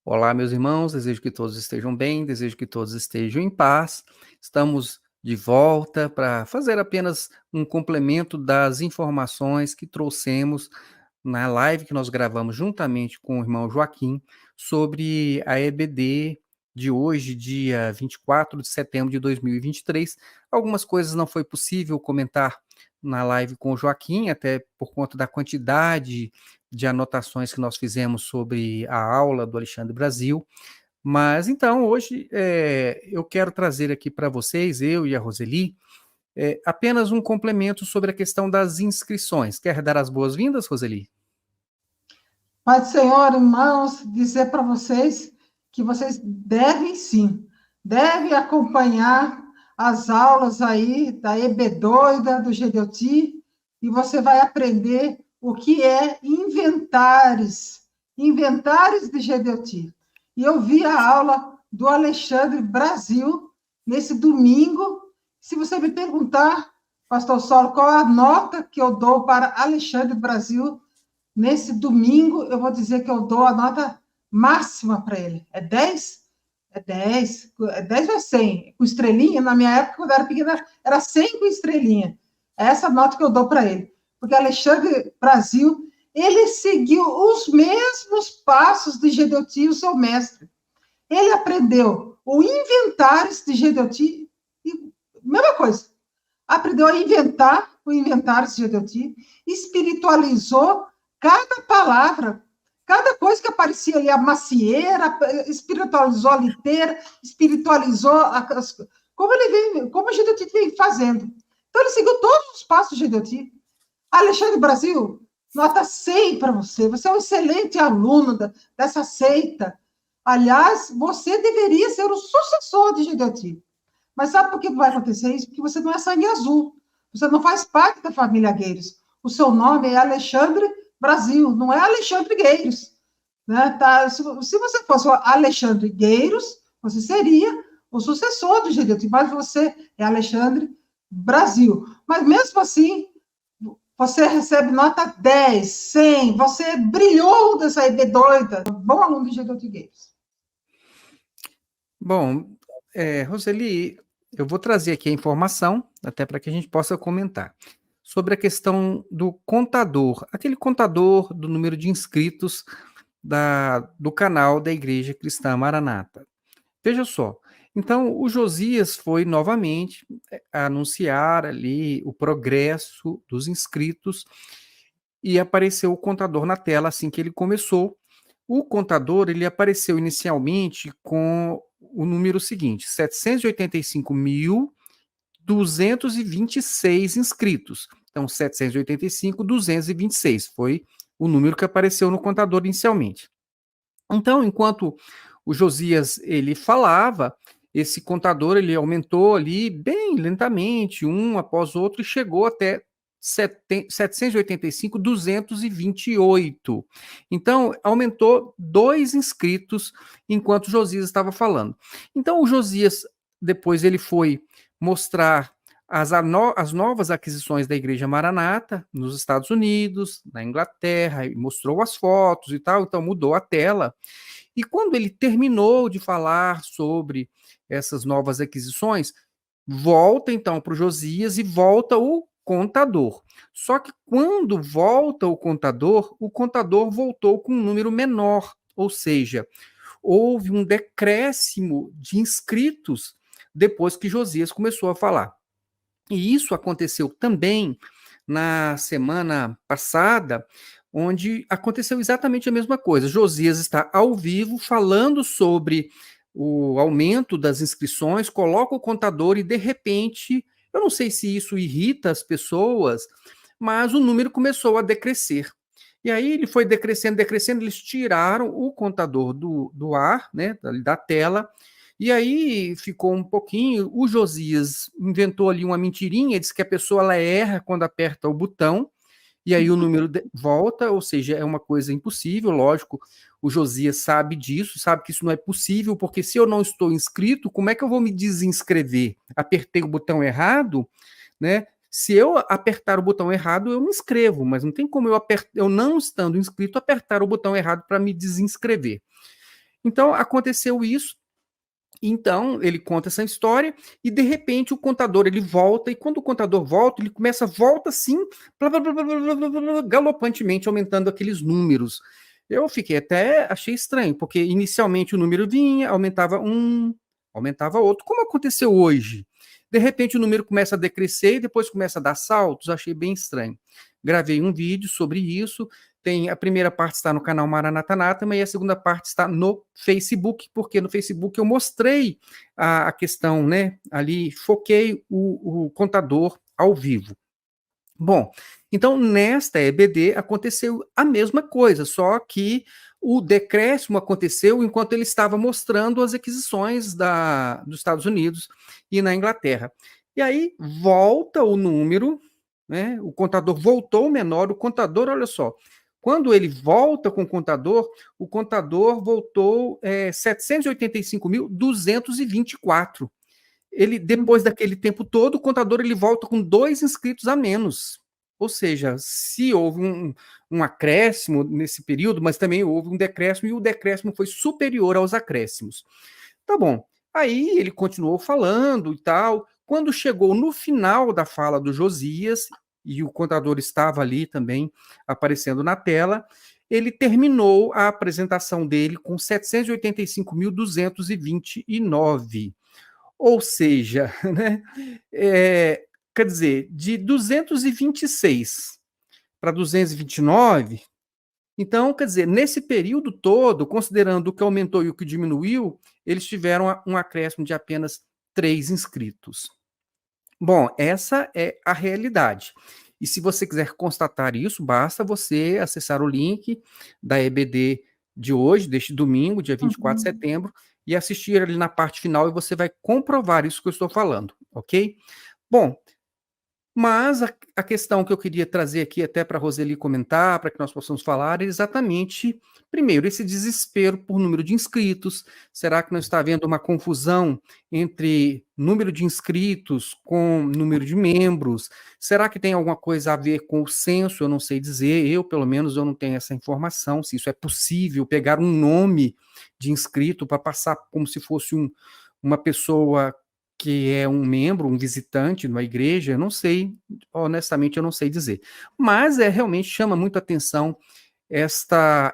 Olá, meus irmãos, desejo que todos estejam bem, desejo que todos estejam em paz. Estamos de volta para fazer apenas um complemento das informações que trouxemos na live que nós gravamos juntamente com o irmão Joaquim sobre a EBD de hoje, dia 24 de setembro de 2023. Algumas coisas não foi possível comentar na live com o Joaquim, até por conta da quantidade de anotações que nós fizemos sobre a aula do Alexandre Brasil. Mas então, hoje, eu quero trazer aqui para vocês, eu e a Roseli, apenas um complemento sobre a questão das inscrições. Quer dar as boas-vindas, Roseli? Pai do Senhor, irmãos, dizer para vocês que vocês devem sim, devem acompanhar as aulas aí da EB Doida, do GDOT, e você vai aprender o que é inventares de GDOT. E eu vi a aula do Alexandre Brasil nesse domingo. Se você me perguntar, Pastor Saulo, qual é a nota que eu dou para Alexandre Brasil, nesse domingo, eu vou dizer que eu dou a nota máxima para ele. É 10? É 10. É 10 ou é 100? Com estrelinha? Na minha época, quando eu era pequena, era 100 com estrelinha. É essa nota que eu dou para ele. Porque Alexandre Brasil, ele seguiu os mesmos passos de Gedeuti, o seu mestre. Ele aprendeu o inventários de Gedeuti, e mesma coisa. Aprendeu a inventar o inventário de Gedeuti, espiritualizou cada palavra, cada coisa que aparecia ali, a macieira, espiritualizou a liteira, espiritualizou como o Gedeuti vem fazendo. Então, ele seguiu todos os passos do Gedeuti. Alexandre Brasil, nota 100 para você. Você é um excelente aluno dessa seita. Aliás, você deveria ser o sucessor de Gedeuti. Mas sabe por que vai acontecer isso? Porque você não é sangue azul. Você não faz parte da família Gueiros. O seu nome é Alexandre Brasil, não é Alexandre Gueiros. Né? Tá? Se você fosse o Alexandre Gueiros, você seria o sucessor do Gedeuti, mas você é Alexandre Brasil. Mas mesmo assim, você recebe nota 10, 100, você brilhou dessa EB doida. Bom aluno de Gedeuti Gueiros. Bom, Roseli, eu vou trazer aqui a informação, até para que a gente possa comentar, sobre a questão do contador, aquele contador do número de inscritos do canal da Igreja Cristã Maranata. Veja só, então o Josias foi novamente anunciar ali o progresso dos inscritos e apareceu o contador na tela assim que ele começou. O contador, ele apareceu inicialmente com o número seguinte, 785.226 inscritos. Então, 785.226 foi o número que apareceu no contador inicialmente. Então, enquanto o Josias ele falava, esse contador ele aumentou ali bem lentamente, um após outro, e chegou até 785.228. Então, aumentou 2 inscritos enquanto o Josias estava falando. Então, o Josias, depois ele foi mostrar as novas aquisições da Igreja Maranata nos Estados Unidos, na Inglaterra, e mostrou as fotos e tal, então mudou a tela. E quando ele terminou de falar sobre essas novas aquisições, volta então para o Josias e volta o contador. Só que quando volta o contador voltou com um número menor, ou seja, houve um decréscimo de inscritos depois que Josias começou a falar. E isso aconteceu também na semana passada, onde aconteceu exatamente a mesma coisa. Josias está ao vivo falando sobre o aumento das inscrições, coloca o contador e, de repente, eu não sei se isso irrita as pessoas, mas o número começou a decrescer. E aí ele foi decrescendo, eles tiraram o contador do ar, né, da tela, e aí ficou um pouquinho. O Josias inventou ali uma mentirinha, disse que a pessoa ela erra quando aperta o botão, e aí o número volta, ou seja, é uma coisa impossível, lógico. O Josias sabe disso, sabe que isso não é possível, porque se eu não estou inscrito, como é que eu vou me desinscrever? Apertei o botão errado, né? Se eu apertar o botão errado, eu me inscrevo, mas não tem como eu não estando inscrito, apertar o botão errado para me desinscrever. Então, aconteceu isso. Então, ele conta essa história e, de repente, o contador ele volta, e quando o contador volta, ele volta assim, galopantemente, aumentando aqueles números. Eu fiquei até, achei estranho, porque inicialmente o número vinha, aumentava um, aumentava outro, como aconteceu hoje. De repente o número começa a decrescer e depois começa a dar saltos, achei bem estranho. Gravei um vídeo sobre isso, tem a primeira parte está no canal Maranata Anátema e a segunda parte está no Facebook, porque no Facebook eu mostrei a questão, né? Ali foquei o contador ao vivo. Bom, então nesta EBD aconteceu a mesma coisa, só que o decréscimo aconteceu enquanto ele estava mostrando as aquisições dos Estados Unidos e na Inglaterra. E aí volta o número, né? O contador voltou menor, o contador, olha só, quando ele volta com o contador voltou 785.224. Ele, depois daquele tempo todo, o contador ele volta com 2 inscritos a menos. Ou seja, se houve um acréscimo nesse período, mas também houve um decréscimo, e o decréscimo foi superior aos acréscimos. Tá bom. Aí ele continuou falando e tal. Quando chegou no final da fala do Josias, e o contador estava ali também aparecendo na tela, ele terminou a apresentação dele com 785.229. Ou seja, né, quer dizer, de 226 para 229, então, quer dizer, nesse período todo, considerando o que aumentou e o que diminuiu, eles tiveram um acréscimo de apenas 3 inscritos. Bom, essa é a realidade. E se você quiser constatar isso, basta você acessar o link da EBD de hoje, deste domingo, dia 24 de setembro, e assistir ali na parte final, e você vai comprovar isso que eu estou falando, ok? Bom, mas a questão que eu queria trazer aqui até para a Roseli comentar, para que nós possamos falar, é exatamente, primeiro, esse desespero por número de inscritos. Será que não está havendo uma confusão entre número de inscritos com número de membros? Será que tem alguma coisa a ver com o censo? Eu não sei dizer, pelo menos, eu não tenho essa informação, se isso é possível, pegar um nome de inscrito para passar como se fosse uma pessoa que é um membro, um visitante numa igreja, eu não sei, honestamente eu não sei dizer. Mas realmente chama muito atenção esta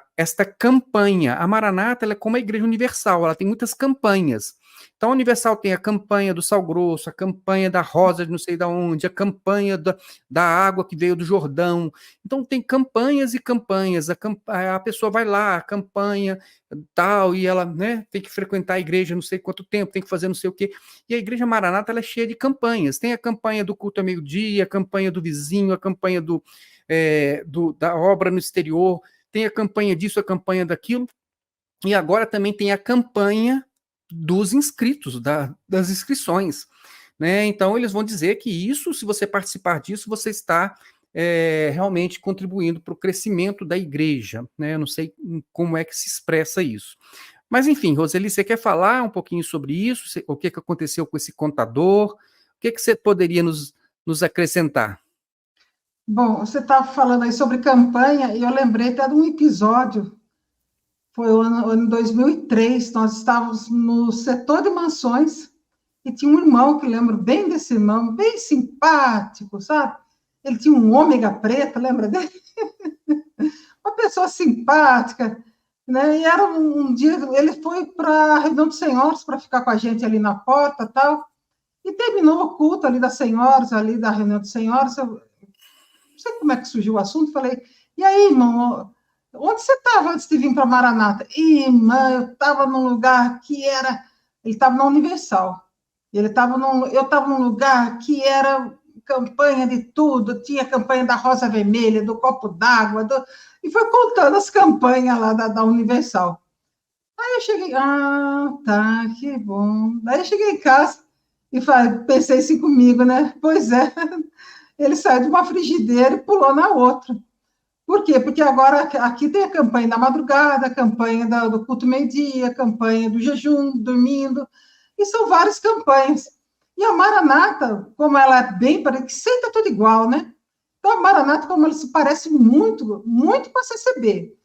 campanha. A Maranata ela é como a Igreja Universal, ela tem muitas campanhas. Então a Universal tem a campanha do sal grosso, a campanha da rosa de não sei de onde, a campanha da água que veio do Jordão. Então tem campanhas e campanhas, a pessoa vai lá, a campanha tal, e ela, né, tem que frequentar a igreja não sei quanto tempo, tem que fazer não sei o quê. E a Igreja Maranata ela é cheia de campanhas. Tem a campanha do culto ao meio-dia, a campanha do vizinho, a campanha da obra no exterior, tem a campanha disso, a campanha daquilo, e agora também tem a campanha dos inscritos, das inscrições, né? Então eles vão dizer que isso, se você participar disso, você está realmente contribuindo para o crescimento da igreja, né? Eu não sei como é que se expressa isso. Mas enfim, Roseli, você quer falar um pouquinho sobre isso? O que aconteceu com esse contador? O que você poderia nos acrescentar? Bom, você estava falando aí sobre campanha, e eu lembrei até de um episódio, foi o ano 2003, nós estávamos no setor de mansões, e tinha um irmão, que lembro bem desse irmão, bem simpático, sabe? Ele tinha um ômega preta, lembra dele? Uma pessoa simpática, né? E era um dia, ele foi para a reunião dos senhores, para ficar com a gente ali na porta, tal, e terminou o culto ali das senhoras, ali da reunião dos senhores, não sei como é que surgiu o assunto, falei, e aí, irmão, onde você estava antes de vir para Maranata? Irmã, eu estava num lugar que era... Ele estava na Universal. Eu estava num lugar que era campanha de tudo, tinha campanha da Rosa Vermelha, do Copo d'Água, e foi contando as campanhas lá da Universal. Aí eu cheguei, tá, que bom. Aí eu cheguei em casa e pensei assim comigo, né? Pois é, ele saiu de uma frigideira e pulou na outra. Por quê? Porque agora aqui tem a campanha da madrugada, a campanha do culto meio-dia, a campanha do jejum, dormindo, e são várias campanhas. E a Maranata, como ela é bem parecida, que sempre é tudo igual, né? Então a Maranata, como ela se parece muito, muito com a CCB.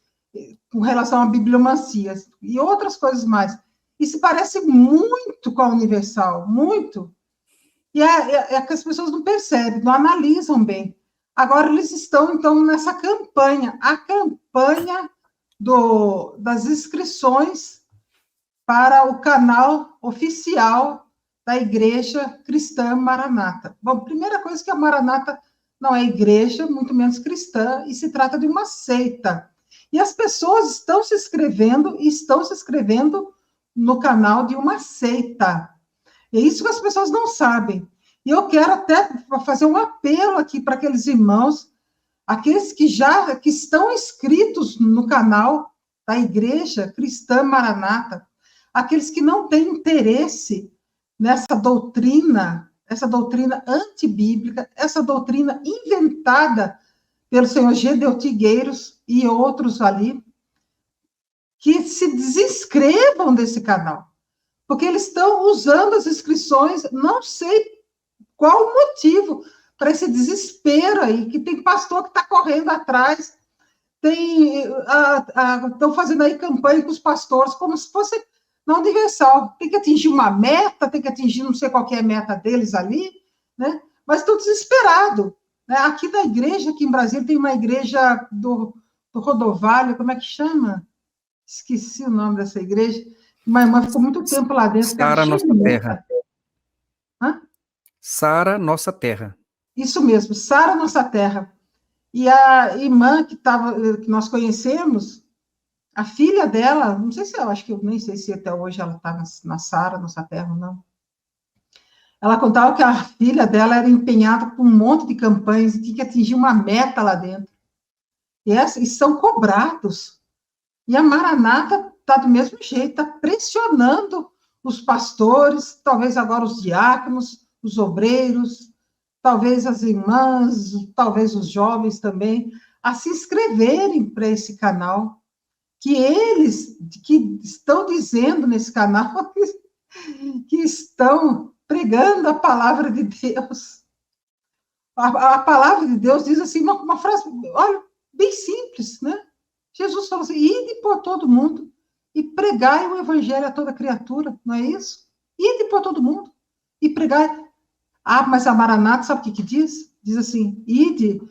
com relação à bibliomancia e outras coisas mais. E se parece muito com a Universal, muito. E é que as pessoas não percebem, não analisam bem. Agora eles estão, então, nessa campanha, a campanha das inscrições para o canal oficial da Igreja Cristã Maranata. Bom, primeira coisa que a Maranata não é igreja, muito menos cristã, e se trata de uma seita. E as pessoas estão se inscrevendo no canal de uma seita. É isso que as pessoas não sabem. E eu quero até fazer um apelo aqui para aqueles irmãos, aqueles que estão inscritos no canal da Igreja Cristã Maranata, aqueles que não têm interesse nessa doutrina, essa doutrina antibíblica, essa doutrina inventada pelo senhor Gedeu Tigueiros e outros ali, que se desinscrevam desse canal, porque eles estão usando as inscrições, não sei qual o motivo para esse desespero aí, que tem pastor que está correndo atrás, estão fazendo aí campanha com os pastores, como se fosse na Universal. Tem que atingir uma meta, tem que atingir não sei qual que é a meta deles ali, né? Mas estão desesperados. Né? Aqui da igreja, aqui em Brasília, tem uma igreja do Rodovalho, como é que chama? Esqueci o nome dessa igreja. Minha irmã ficou muito tempo lá dentro. Sara Nossa Terra. Hã? Sara Nossa Terra. Isso mesmo, Sara Nossa Terra. E a irmã que nós conhecemos, a filha dela, não sei se eu acho que eu nem sei se até hoje ela está na Sara Nossa Terra ou não. Ela contava que a filha dela era empenhada com um monte de campanhas e tinha que atingir uma meta lá dentro. E são cobrados. E a Maranata está do mesmo jeito, está pressionando os pastores, talvez agora os diáconos, os obreiros, talvez as irmãs, talvez os jovens também, a se inscreverem para esse canal, que eles que estão dizendo nesse canal que estão pregando a palavra de Deus. A palavra de Deus diz assim, uma frase, olha, bem simples, né? Jesus falou assim, ide por todo mundo e pregai o evangelho a toda criatura, não é isso? Ide por todo mundo e pregai. Ah, mas a Maranata, sabe o que diz? Diz assim, ide,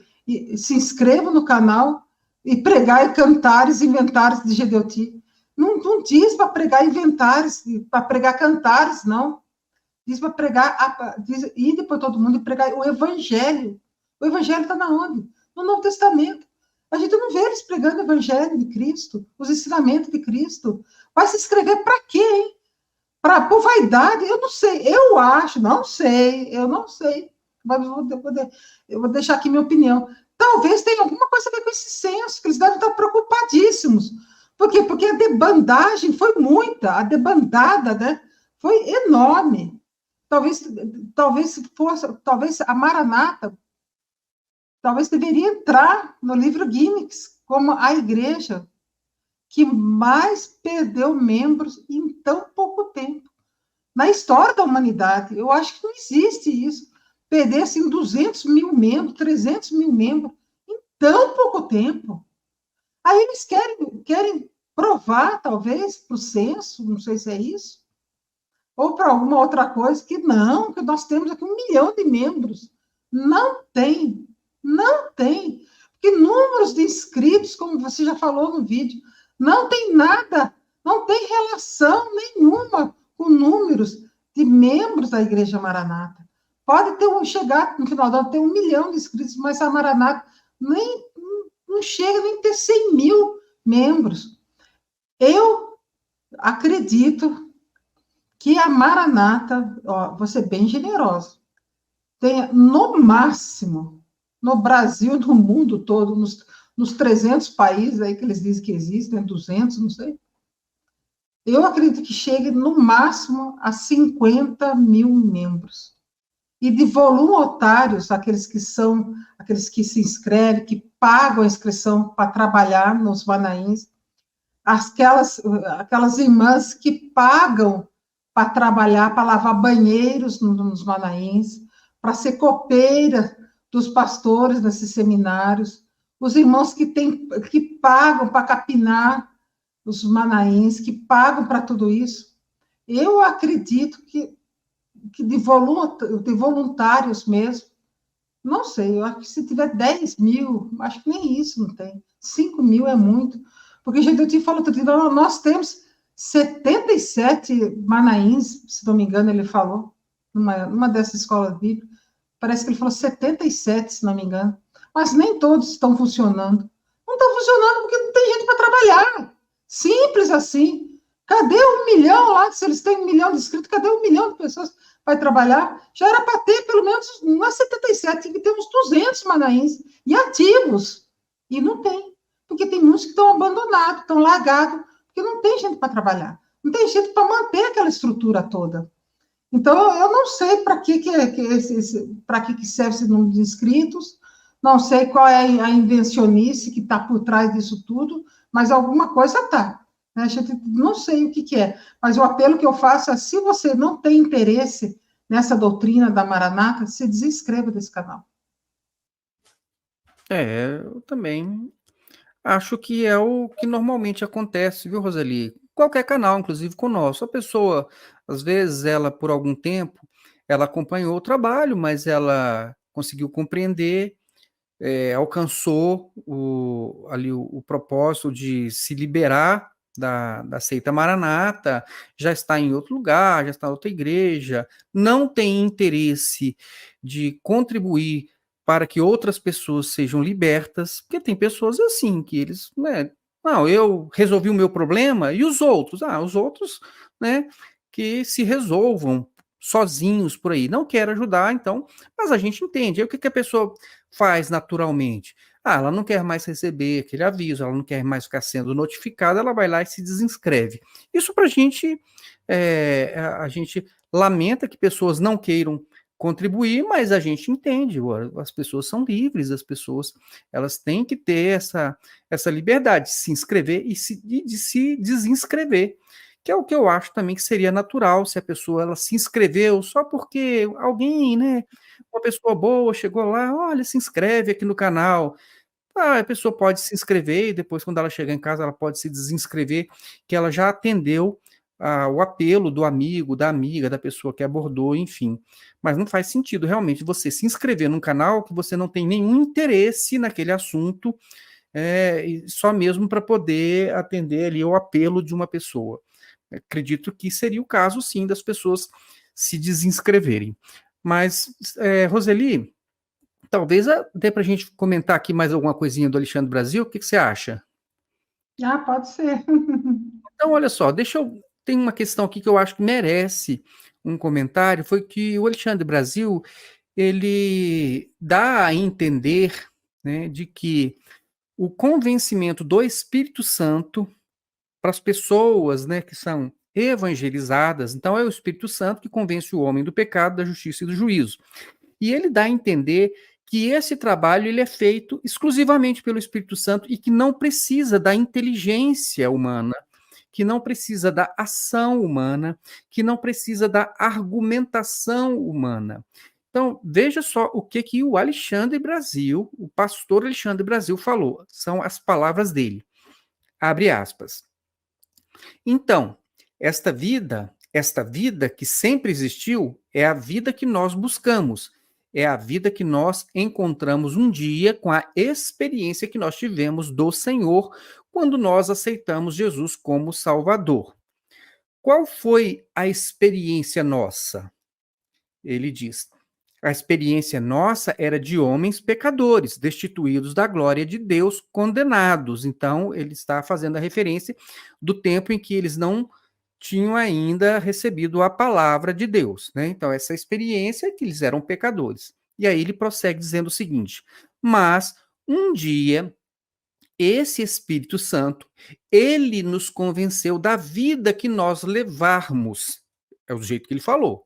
se inscreva no canal e pregai cantares e inventares de Gedeuti. Não diz para pregar inventares, para pregar cantares, não. Diz para pregar, ide por todo mundo e pregar o evangelho. O evangelho está na onde? No Novo Testamento. A gente não vê eles pregando o evangelho de Cristo, os ensinamentos de Cristo. Vai se inscrever para quê, hein? Por vaidade? Eu não sei. Eu acho, não sei. Mas eu vou deixar aqui minha opinião. Talvez tenha alguma coisa a ver com esse senso, que eles devem estar preocupadíssimos. Por quê? Porque a debandagem foi muita, a debandada, né? Foi enorme. Talvez a Maranata talvez deveria entrar no livro Guinness como a igreja que mais perdeu membros em tão pouco tempo. Na história da humanidade, eu acho que não existe isso. Perder, assim, 200 mil membros, 300 mil membros em tão pouco tempo. Aí eles querem provar, talvez, para o censo, não sei se é isso, ou para alguma outra coisa, que nós temos aqui 1 milhão de membros. Não tem. Porque números de inscritos, como você já falou no vídeo, não tem nada, não tem relação nenhuma com números de membros da Igreja Maranata. Pode chegar no final do ano, ter 1 milhão de inscritos, mas a Maranata não chega nem a ter 100 mil membros. Eu acredito que a Maranata, vou ser bem generosa, tenha, no máximo, no Brasil, no mundo todo, nos 300 países aí que eles dizem que existem, 200, não sei, eu acredito que chegue, no máximo, a 50 mil membros. E de voluntários, aqueles que se inscrevem, que pagam a inscrição para trabalhar nos Manaíns, aquelas irmãs que pagam para trabalhar, para lavar banheiros nos Manaíns, para ser copeira dos pastores nesses seminários, os irmãos que pagam para capinar os manaíns, que pagam para tudo isso. Eu acredito que de voluntários mesmo, não sei, eu acho que se tiver 10 mil, acho que nem isso não tem. 5 mil é muito. Porque, gente, eu te falo, nós temos 77 manaíns, se não me engano, ele falou, numa dessas escolas bíblicas. Parece que ele falou 77, se não me engano. Mas nem todos estão funcionando. Não estão funcionando porque não tem gente para trabalhar. Simples assim. Cadê 1 milhão lá? Se eles têm 1 milhão de inscritos, cadê 1 milhão de pessoas para trabalhar? Já era para ter pelo menos umas 77, tinha que ter uns 200 manaíns e ativos. E não tem. Porque tem muitos que estão abandonados, estão largados, porque não tem gente para trabalhar. Não tem gente para manter aquela estrutura toda. Então, eu não sei para que serve esse número de inscritos, não sei qual é a invencionice que está por trás disso tudo, mas alguma coisa está. Né? A gente não sei o que é, mas o apelo que eu faço é, se você não tem interesse nessa doutrina da Maranata, se desinscreva desse canal. Eu também acho que é o que normalmente acontece, viu, Roseli? Qualquer canal, inclusive com o nosso. A pessoa, às vezes, ela, por algum tempo, ela acompanhou o trabalho, mas ela conseguiu compreender, alcançou ali o propósito de se liberar da seita Maranata, já está em outro lugar, já está em outra igreja, não tem interesse de contribuir para que outras pessoas sejam libertas, porque tem pessoas assim, que eles, né, não, eu resolvi o meu problema, e os outros? Os outros, né, que se resolvam sozinhos por aí, não quero ajudar, então, mas a gente entende, aí o que a pessoa faz naturalmente? Ela não quer mais receber aquele aviso, ela não quer mais ficar sendo notificada, ela vai lá e se desinscreve. Isso para a gente lamenta que pessoas não queiram contribuir, mas a gente entende, as pessoas são livres, as pessoas elas têm que ter essa liberdade de se inscrever e de se desinscrever, que é o que eu acho também que seria natural se a pessoa ela se inscreveu só porque alguém, né, uma pessoa boa chegou lá, olha, se inscreve aqui no canal. A pessoa pode se inscrever e depois, quando ela chegar em casa, ela pode se desinscrever, que ela já atendeu o apelo do amigo, da amiga, da pessoa que abordou, enfim. Mas não faz sentido realmente você se inscrever num canal que você não tem nenhum interesse naquele assunto, só mesmo para poder atender ali o apelo de uma pessoa. Acredito que seria o caso, sim, das pessoas se desinscreverem. Mas, Roseli, talvez dê para a gente comentar aqui mais alguma coisinha do Alexandre Brasil, o que você acha? Pode ser. Então, olha só, tem uma questão aqui que eu acho que merece um comentário, foi que o Alexandre Brasil, ele dá a entender, né, de que o convencimento do Espírito Santo para as pessoas, né, que são evangelizadas, então é o Espírito Santo que convence o homem do pecado, da justiça e do juízo. E ele dá a entender que esse trabalho ele é feito exclusivamente pelo Espírito Santo e que não precisa da inteligência humana, que não precisa da ação humana, que não precisa da argumentação humana. Então, veja só o que o Alexandre Brasil, o pastor Alexandre Brasil falou, são as palavras dele. Abre aspas. Então, esta vida que sempre existiu, é a vida que nós buscamos, é a vida que nós encontramos um dia com a experiência que nós tivemos do Senhor quando nós aceitamos Jesus como Salvador. Qual foi a experiência nossa? Ele diz: a experiência nossa era de homens pecadores, destituídos da glória de Deus, condenados. Então, ele está fazendo a referência do tempo em que eles não tinham ainda recebido a palavra de Deus, né? Então, essa experiência é que eles eram pecadores. E aí ele prossegue dizendo o seguinte: mas um dia esse Espírito Santo, ele nos convenceu da vida que nós levarmos. É o jeito que ele falou.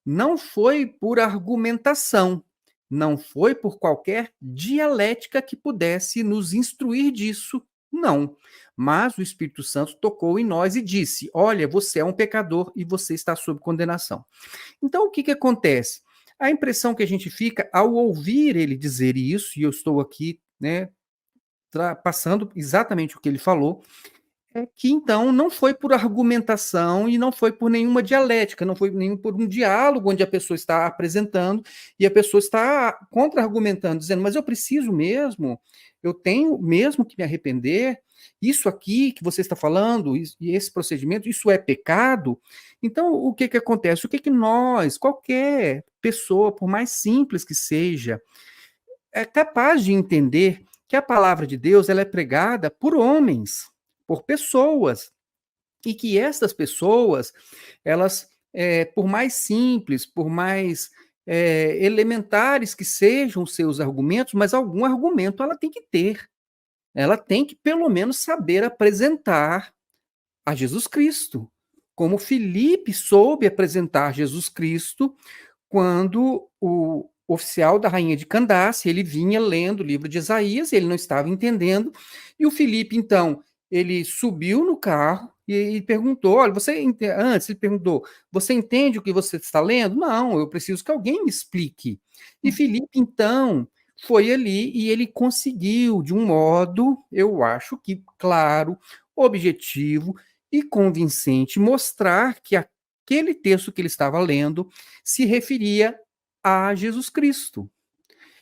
Não foi por argumentação, não foi por qualquer dialética que pudesse nos instruir disso, não. Mas o Espírito Santo tocou em nós e disse: olha, você é um pecador e você está sob condenação. Então, o que acontece? A impressão que a gente fica ao ouvir ele dizer isso, e eu estou aqui, né, passando exatamente o que ele falou, é que então não foi por argumentação e não foi por nenhuma dialética, não foi nem por um diálogo onde a pessoa está apresentando e a pessoa está contra-argumentando, dizendo, mas eu preciso mesmo, eu tenho mesmo que me arrepender, isso aqui que você está falando, e esse procedimento, isso é pecado? Então, o que que acontece? O que que nós, qualquer pessoa, por mais simples que seja, é capaz de entender que a palavra de Deus ela é pregada por homens, por pessoas, e que essas pessoas, elas, por mais simples, por mais elementares que sejam os seus argumentos, mas algum argumento ela tem que ter. Ela tem que, pelo menos, saber apresentar a Jesus Cristo. Como Filipe soube apresentar Jesus Cristo quando o oficial da rainha de Candace, ele vinha lendo o livro de Isaías, ele não estava entendendo, e o Filipe, então, ele subiu no carro e perguntou, olha, antes ele perguntou, você entende o que você está lendo? Não, eu preciso que alguém me explique. E Filipe, então, foi ali e ele conseguiu, de um modo, eu acho que claro, objetivo e convincente, mostrar que aquele texto que ele estava lendo se referia a Jesus Cristo.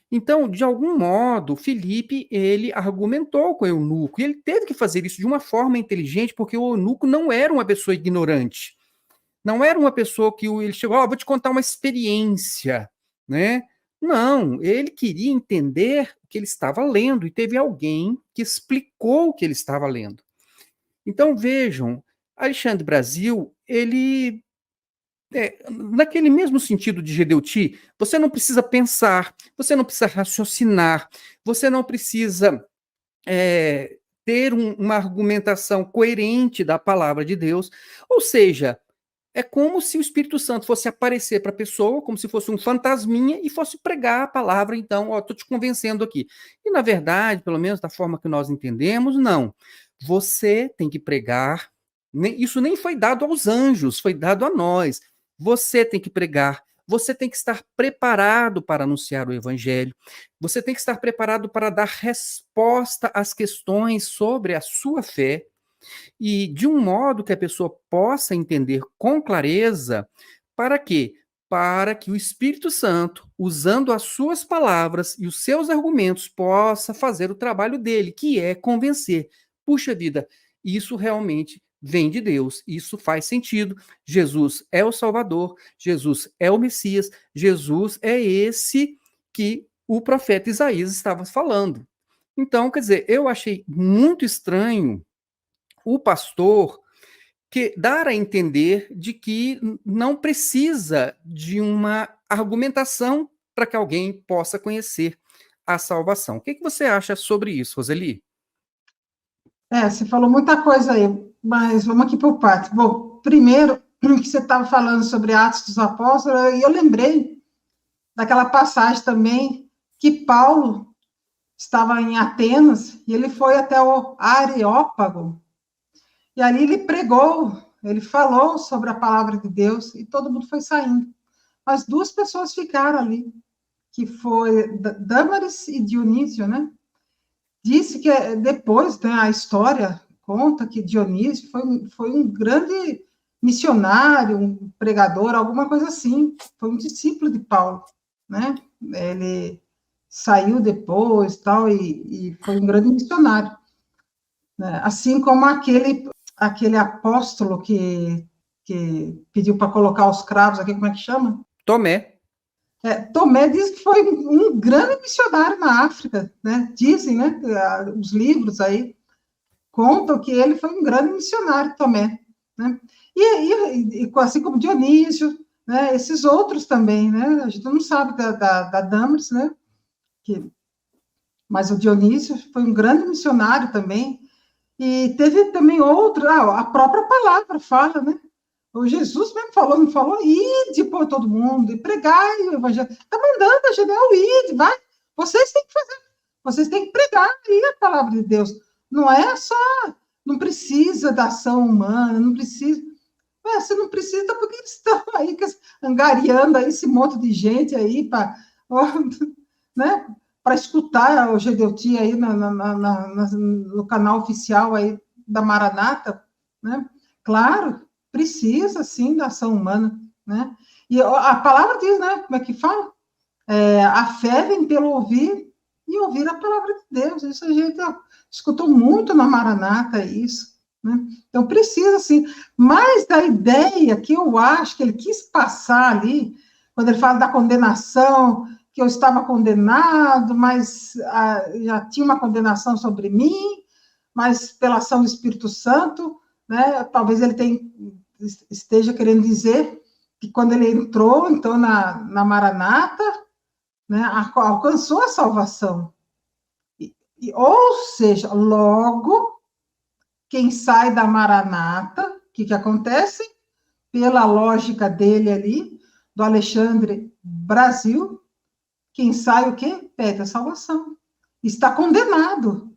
Então, de algum modo, Filipe, ele argumentou com o eunuco, e ele teve que fazer isso de uma forma inteligente, porque o eunuco não era uma pessoa ignorante, não era uma pessoa que ele chegou, vou te contar uma experiência, né? Não, ele queria entender o que ele estava lendo, e teve alguém que explicou o que ele estava lendo. Então, vejam, Alexandre Brasil, ele naquele mesmo sentido de Gedeuti, você não precisa pensar, você não precisa raciocinar, você não precisa ter uma argumentação coerente da palavra de Deus. Ou seja, é como se o Espírito Santo fosse aparecer para a pessoa, como se fosse um fantasminha, e fosse pregar a palavra, então, estou te convencendo aqui. E, na verdade, pelo menos da forma que nós entendemos, não. Você tem que pregar, isso nem foi dado aos anjos, foi dado a nós. Você tem que pregar, você tem que estar preparado para anunciar o evangelho, você tem que estar preparado para dar resposta às questões sobre a sua fé, e de um modo que a pessoa possa entender com clareza, para quê? Para que o Espírito Santo, usando as suas palavras e os seus argumentos, possa fazer o trabalho dele, que é convencer. Puxa vida, isso realmente vem de Deus, isso faz sentido. Jesus é o Salvador, Jesus é o Messias, Jesus é esse que o profeta Isaías estava falando. Então, quer dizer, eu achei muito estranho o pastor que dar a entender de que não precisa de uma argumentação para que alguém possa conhecer a salvação. O que você acha sobre isso, Roseli? Você falou muita coisa aí, mas vamos aqui por partes. Bom, primeiro, que você estava falando sobre Atos dos Apóstolos, e eu lembrei daquela passagem também que Paulo estava em Atenas e ele foi até o Areópago, e ali ele pregou, ele falou sobre a palavra de Deus, e todo mundo foi saindo. Mas duas pessoas ficaram ali, que foi Dâmaris e Dionísio, né? Disse que depois, né, a história conta que Dionísio foi um grande missionário, um pregador, alguma coisa assim, foi um discípulo de Paulo, né? Ele saiu depois, tal, e foi um grande missionário, né? Assim como aquele apóstolo que pediu para colocar os cravos aqui, como é que chama? Tomé. Tomé diz que foi um grande missionário na África, né? Dizem, né? Os livros aí contam que ele foi um grande missionário, Tomé, né? E assim como Dionísio, né? Esses outros também, né? A gente não sabe da Damaris, né? Mas o Dionísio foi um grande missionário também. E teve também outro, a própria palavra fala, né? O Jesus mesmo falou, não falou? Ide por todo mundo, e pregai o evangelho. Está mandando a gente, ide, vai. Vocês têm que fazer, vocês têm que pregar aí a palavra de Deus. Não é só, não precisa da ação humana, não precisa. Você não precisa, porque eles estão aí angariando aí esse monte de gente aí para, né? para escutar o Gedeuti aí no canal oficial aí da Maranata, né? Claro, precisa, sim, da ação humana, né? E a palavra diz, né? Como é que fala? A fé vem pelo ouvir e ouvir a palavra de Deus. Isso a gente escutou muito na Maranata, isso, né? Então, precisa, sim. Mas da ideia que eu acho que ele quis passar ali, quando ele fala da condenação, que eu estava condenado, mas já tinha uma condenação sobre mim, mas pela ação do Espírito Santo, né? Talvez ele esteja querendo dizer que quando ele entrou, então, na Maranata, né, alcançou a salvação. Ou seja, logo, quem sai da Maranata, o que acontece? Pela lógica dele ali, do Alexandre Brasil, quem sai o quê? Pede a salvação. Está condenado.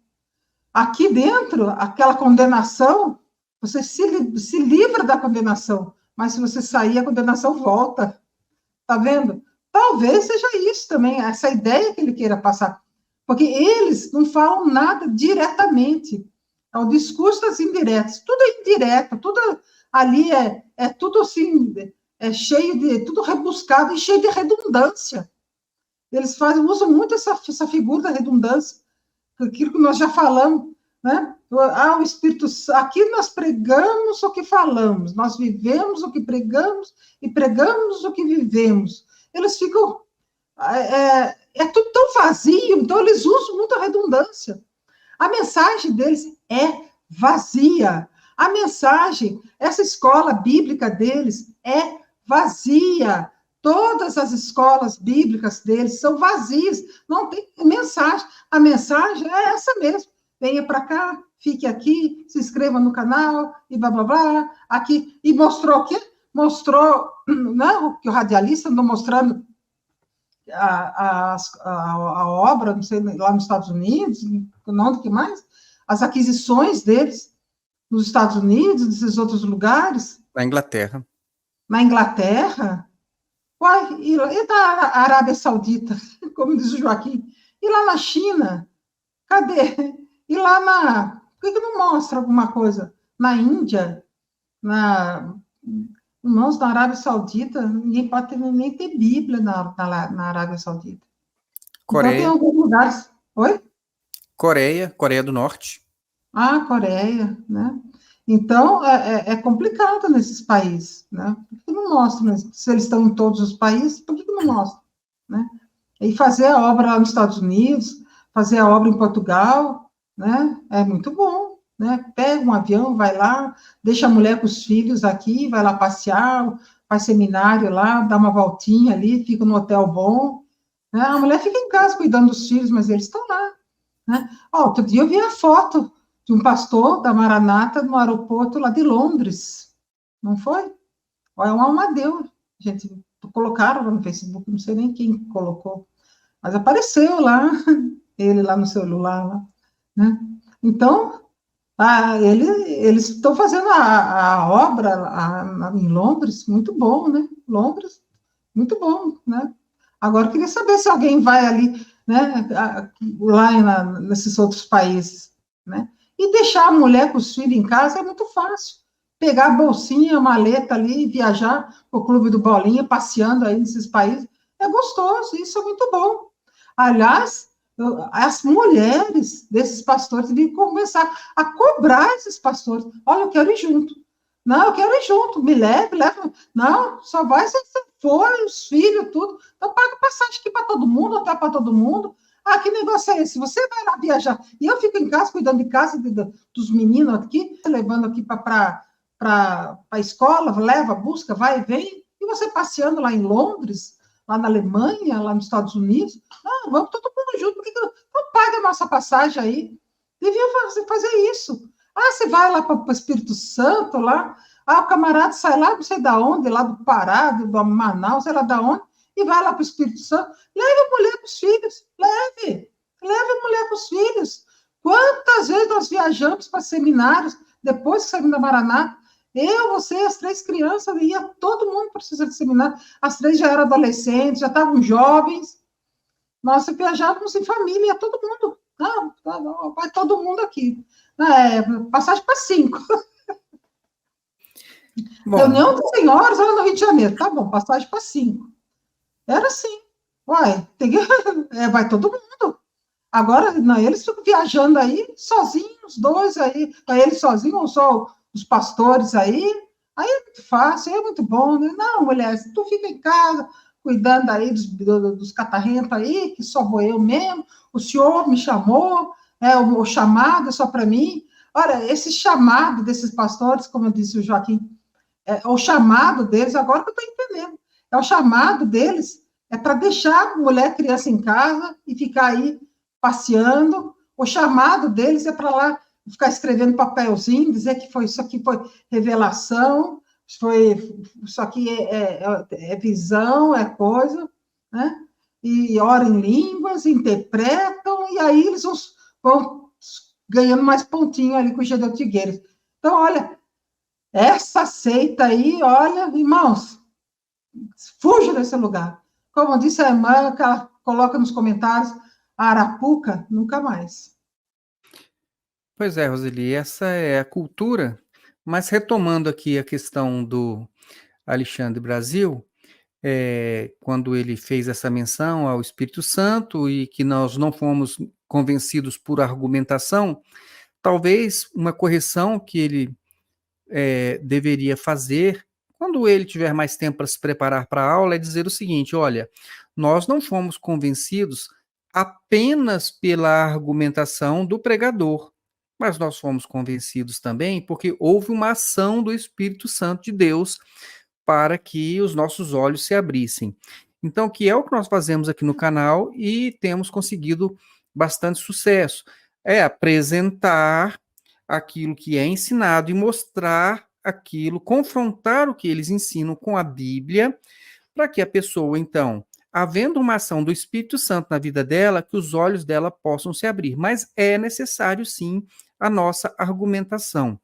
Aqui dentro, aquela condenação, você se livra da condenação, mas se você sair, a condenação volta. Tá vendo? Talvez seja isso também, essa ideia que ele queira passar. Porque eles não falam nada diretamente. É o discurso das indiretas. Tudo é indireto, tudo ali é tudo assim, cheio de, tudo rebuscado e cheio de redundância. Eles usam muito essa figura da redundância, aquilo que nós já falamos, né? O Espírito, aqui nós pregamos o que falamos, nós vivemos o que pregamos e pregamos o que vivemos. Eles ficam, tudo tão vazio, então eles usam muita redundância. A mensagem deles é vazia. A mensagem, essa escola bíblica deles é vazia. Todas as escolas bíblicas deles são vazias, não tem mensagem. A mensagem é essa mesmo. Venha para cá, fique aqui, se inscreva no canal, e blá, blá, blá, aqui. E mostrou o quê? Mostrou, não, que o radialista andou mostrando a obra, não sei, lá nos Estados Unidos, não, do que mais? As aquisições deles nos Estados Unidos, nesses outros lugares. Na Inglaterra. Na Inglaterra. Uai, e da Arábia Saudita, como diz o Joaquim, e lá na China, cadê? E lá por que não mostra alguma coisa? Na Índia, na Arábia Saudita, ninguém pode nem ter Bíblia na Arábia Saudita. Coreia. Então, tem alguns lugares. Oi? Coreia do Norte. Coreia, né? Então, é complicado nesses países, né? Por que não mostra? Se eles estão em todos os países, por que não mostra? Né? E fazer a obra lá nos Estados Unidos, fazer a obra em Portugal, né? É muito bom, né? Pega um avião, vai lá, deixa a mulher com os filhos aqui, vai lá passear, faz seminário lá, dá uma voltinha ali, fica no hotel bom, né? A mulher fica em casa cuidando dos filhos, mas eles estão lá, né? Outro dia eu vi a foto de um pastor da Maranata no aeroporto lá de Londres, não foi? Olha, uma alma deu, gente, colocaram lá no Facebook, não sei nem quem colocou, mas apareceu lá, ele lá no celular, lá, né? Então, eles estão fazendo a obra em Londres, muito bom, né? Londres, muito bom, né? Agora, eu queria saber se alguém vai ali, né, lá nesses outros países, né? E deixar a mulher com os filhos em casa é muito fácil. Pegar a bolsinha, a maleta ali e viajar para o Clube do Bolinha, passeando aí nesses países, é gostoso, isso é muito bom. Aliás, as mulheres desses pastores deviam começar a cobrar esses pastores. Olha, eu quero ir junto. Não, eu quero ir junto, me leve. Não, só vai se você for, os filhos, tudo. Então, paga passagem aqui para todo mundo, hotel para todo mundo. Que negócio é esse? Você vai lá viajar e eu fico em casa, cuidando de casa dos meninos aqui, levando aqui para a escola, leva, busca, vai e vem, e você passeando lá em Londres, lá na Alemanha, lá nos Estados Unidos. Não, vamos todo mundo junto, por que não paga a nossa passagem aí? Deviam fazer isso. Você vai lá para o Espírito Santo, lá, o camarada sai lá, não sei de onde, lá do Pará, do Manaus, sei lá de onde, e vai lá para o Espírito Santo, leve a mulher com os filhos, leve a mulher com os filhos. Quantas vezes nós viajamos para seminários, depois que saímos da Maranata, eu, você, as 3 crianças, ia todo mundo precisar de seminário, as 3 já eram adolescentes, já estavam jovens, Nós viajávamos em família, todo mundo. Não, vai todo mundo aqui. Passagem para 5. Bom, Reunião dos senhores lá no Rio de Janeiro. Tá bom, passagem para 5. Era assim. Uai, vai todo mundo. Agora, não, eles ficam viajando aí, sozinhos, dois aí, eles sozinhos, ou só os pastores aí é muito fácil, é muito bom, né? Não, mulher, tu fica em casa, cuidando aí dos catarrentos aí, que só vou eu mesmo, o senhor me chamou, o chamado é só para mim. Olha, esse chamado desses pastores, como eu disse o Joaquim, o chamado deles, agora que eu estou entendendo, o chamado deles é para deixar mulher, criança em casa e ficar aí passeando. O chamado deles é para lá ficar escrevendo papelzinho, dizer que isso aqui foi revelação, isso aqui é visão, é coisa, né? E oram em línguas, interpretam, e aí eles vão ganhando mais pontinho ali com o Gedeu Figueiras. Então, olha, essa seita aí, olha, irmãos, fuja desse lugar. Como disse a irmã, que ela coloca nos comentários, a Arapuca, nunca mais. pois é, Roseli, essa é a cultura, mas retomando aqui a questão do Alexandre Brasil, quando ele fez essa menção ao Espírito Santo e que nós não fomos convencidos por argumentação, talvez uma correção que ele deveria fazer, quando ele tiver mais tempo para se preparar para a aula, é dizer o seguinte: olha, nós não fomos convencidos apenas pela argumentação do pregador, mas nós fomos convencidos também porque houve uma ação do Espírito Santo de Deus para que os nossos olhos se abrissem. Então, que é o que nós fazemos aqui no canal e temos conseguido bastante sucesso, é apresentar aquilo que é ensinado e mostrar aquilo, confrontar o que eles ensinam com a Bíblia, para que a pessoa, então, havendo uma ação do Espírito Santo na vida dela, que os olhos dela possam se abrir. Mas é necessário, sim, a nossa argumentação.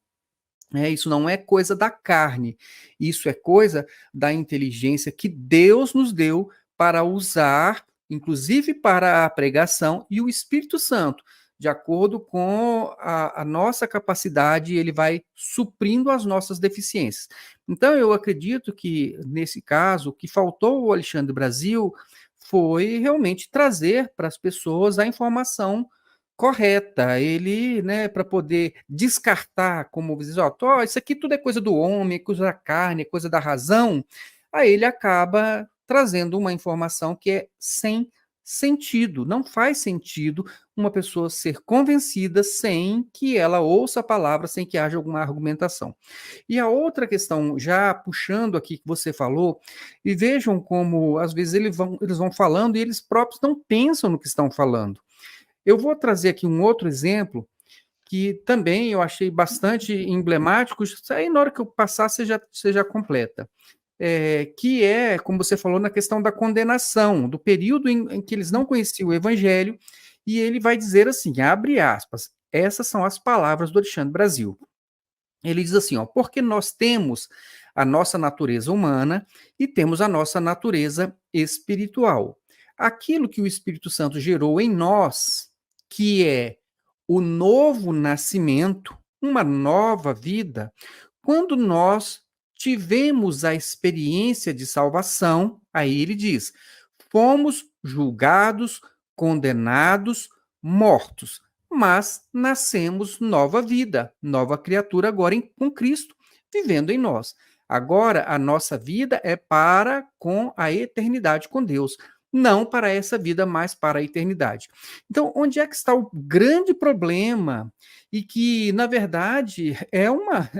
Isso não é coisa da carne, isso é coisa da inteligência que Deus nos deu para usar, inclusive para a pregação, e o Espírito Santo, de acordo com a nossa capacidade, ele vai suprindo as nossas deficiências. Então, eu acredito que, nesse caso, o que faltou ao Alexandre Brasil foi realmente trazer para as pessoas a informação correta, ele, né, para poder descartar, como diz, ó, isso aqui tudo é coisa do homem, é coisa da carne, é coisa da razão, aí ele acaba trazendo uma informação que é sem sentido, não faz sentido uma pessoa ser convencida sem que ela ouça a palavra, sem que haja alguma argumentação. E a outra questão, já puxando aqui que você falou, e vejam como às vezes eles vão falando e eles próprios não pensam no que estão falando. Eu vou trazer aqui um outro exemplo que também eu achei bastante emblemático, aí na hora que eu passar você já completa. Que é, como você falou, na questão da condenação, do período em que eles não conheciam o evangelho, e ele vai dizer assim, abre aspas, essas são as palavras do Alexandre Brasil. Ele diz assim, ó, porque nós temos a nossa natureza humana e temos a nossa natureza espiritual. Aquilo que o Espírito Santo gerou em nós, que é o novo nascimento, uma nova vida, quando nós tivemos a experiência de salvação, aí ele diz, fomos julgados, condenados, mortos, mas nascemos nova vida, nova criatura agora com Cristo, vivendo em nós. Agora, a nossa vida é para com a eternidade com Deus, não para essa vida, mas para a eternidade. Então, onde é que está o grande problema? E que, na verdade, é uma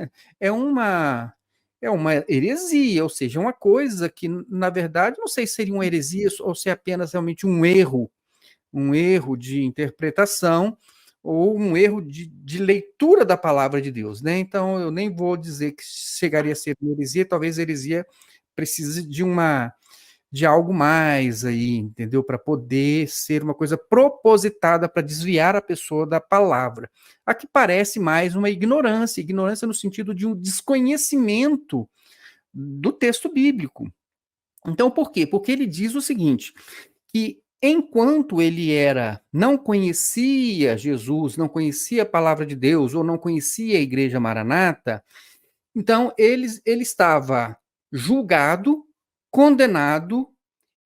é uma heresia, ou seja, uma coisa que, na verdade, não sei se seria uma heresia ou se é apenas realmente um erro de interpretação ou um erro de leitura da palavra de Deus, né? Então, eu nem vou dizer que chegaria a ser uma heresia, talvez a heresia precise de algo mais aí, entendeu? Para poder ser uma coisa propositada para desviar a pessoa da palavra. Aqui parece mais uma ignorância, ignorância no sentido de um desconhecimento do texto bíblico. Então, por quê? Porque ele diz o seguinte, que enquanto ele não conhecia Jesus, não conhecia a palavra de Deus, ou não conhecia a Igreja Maranata, então ele estava julgado, condenado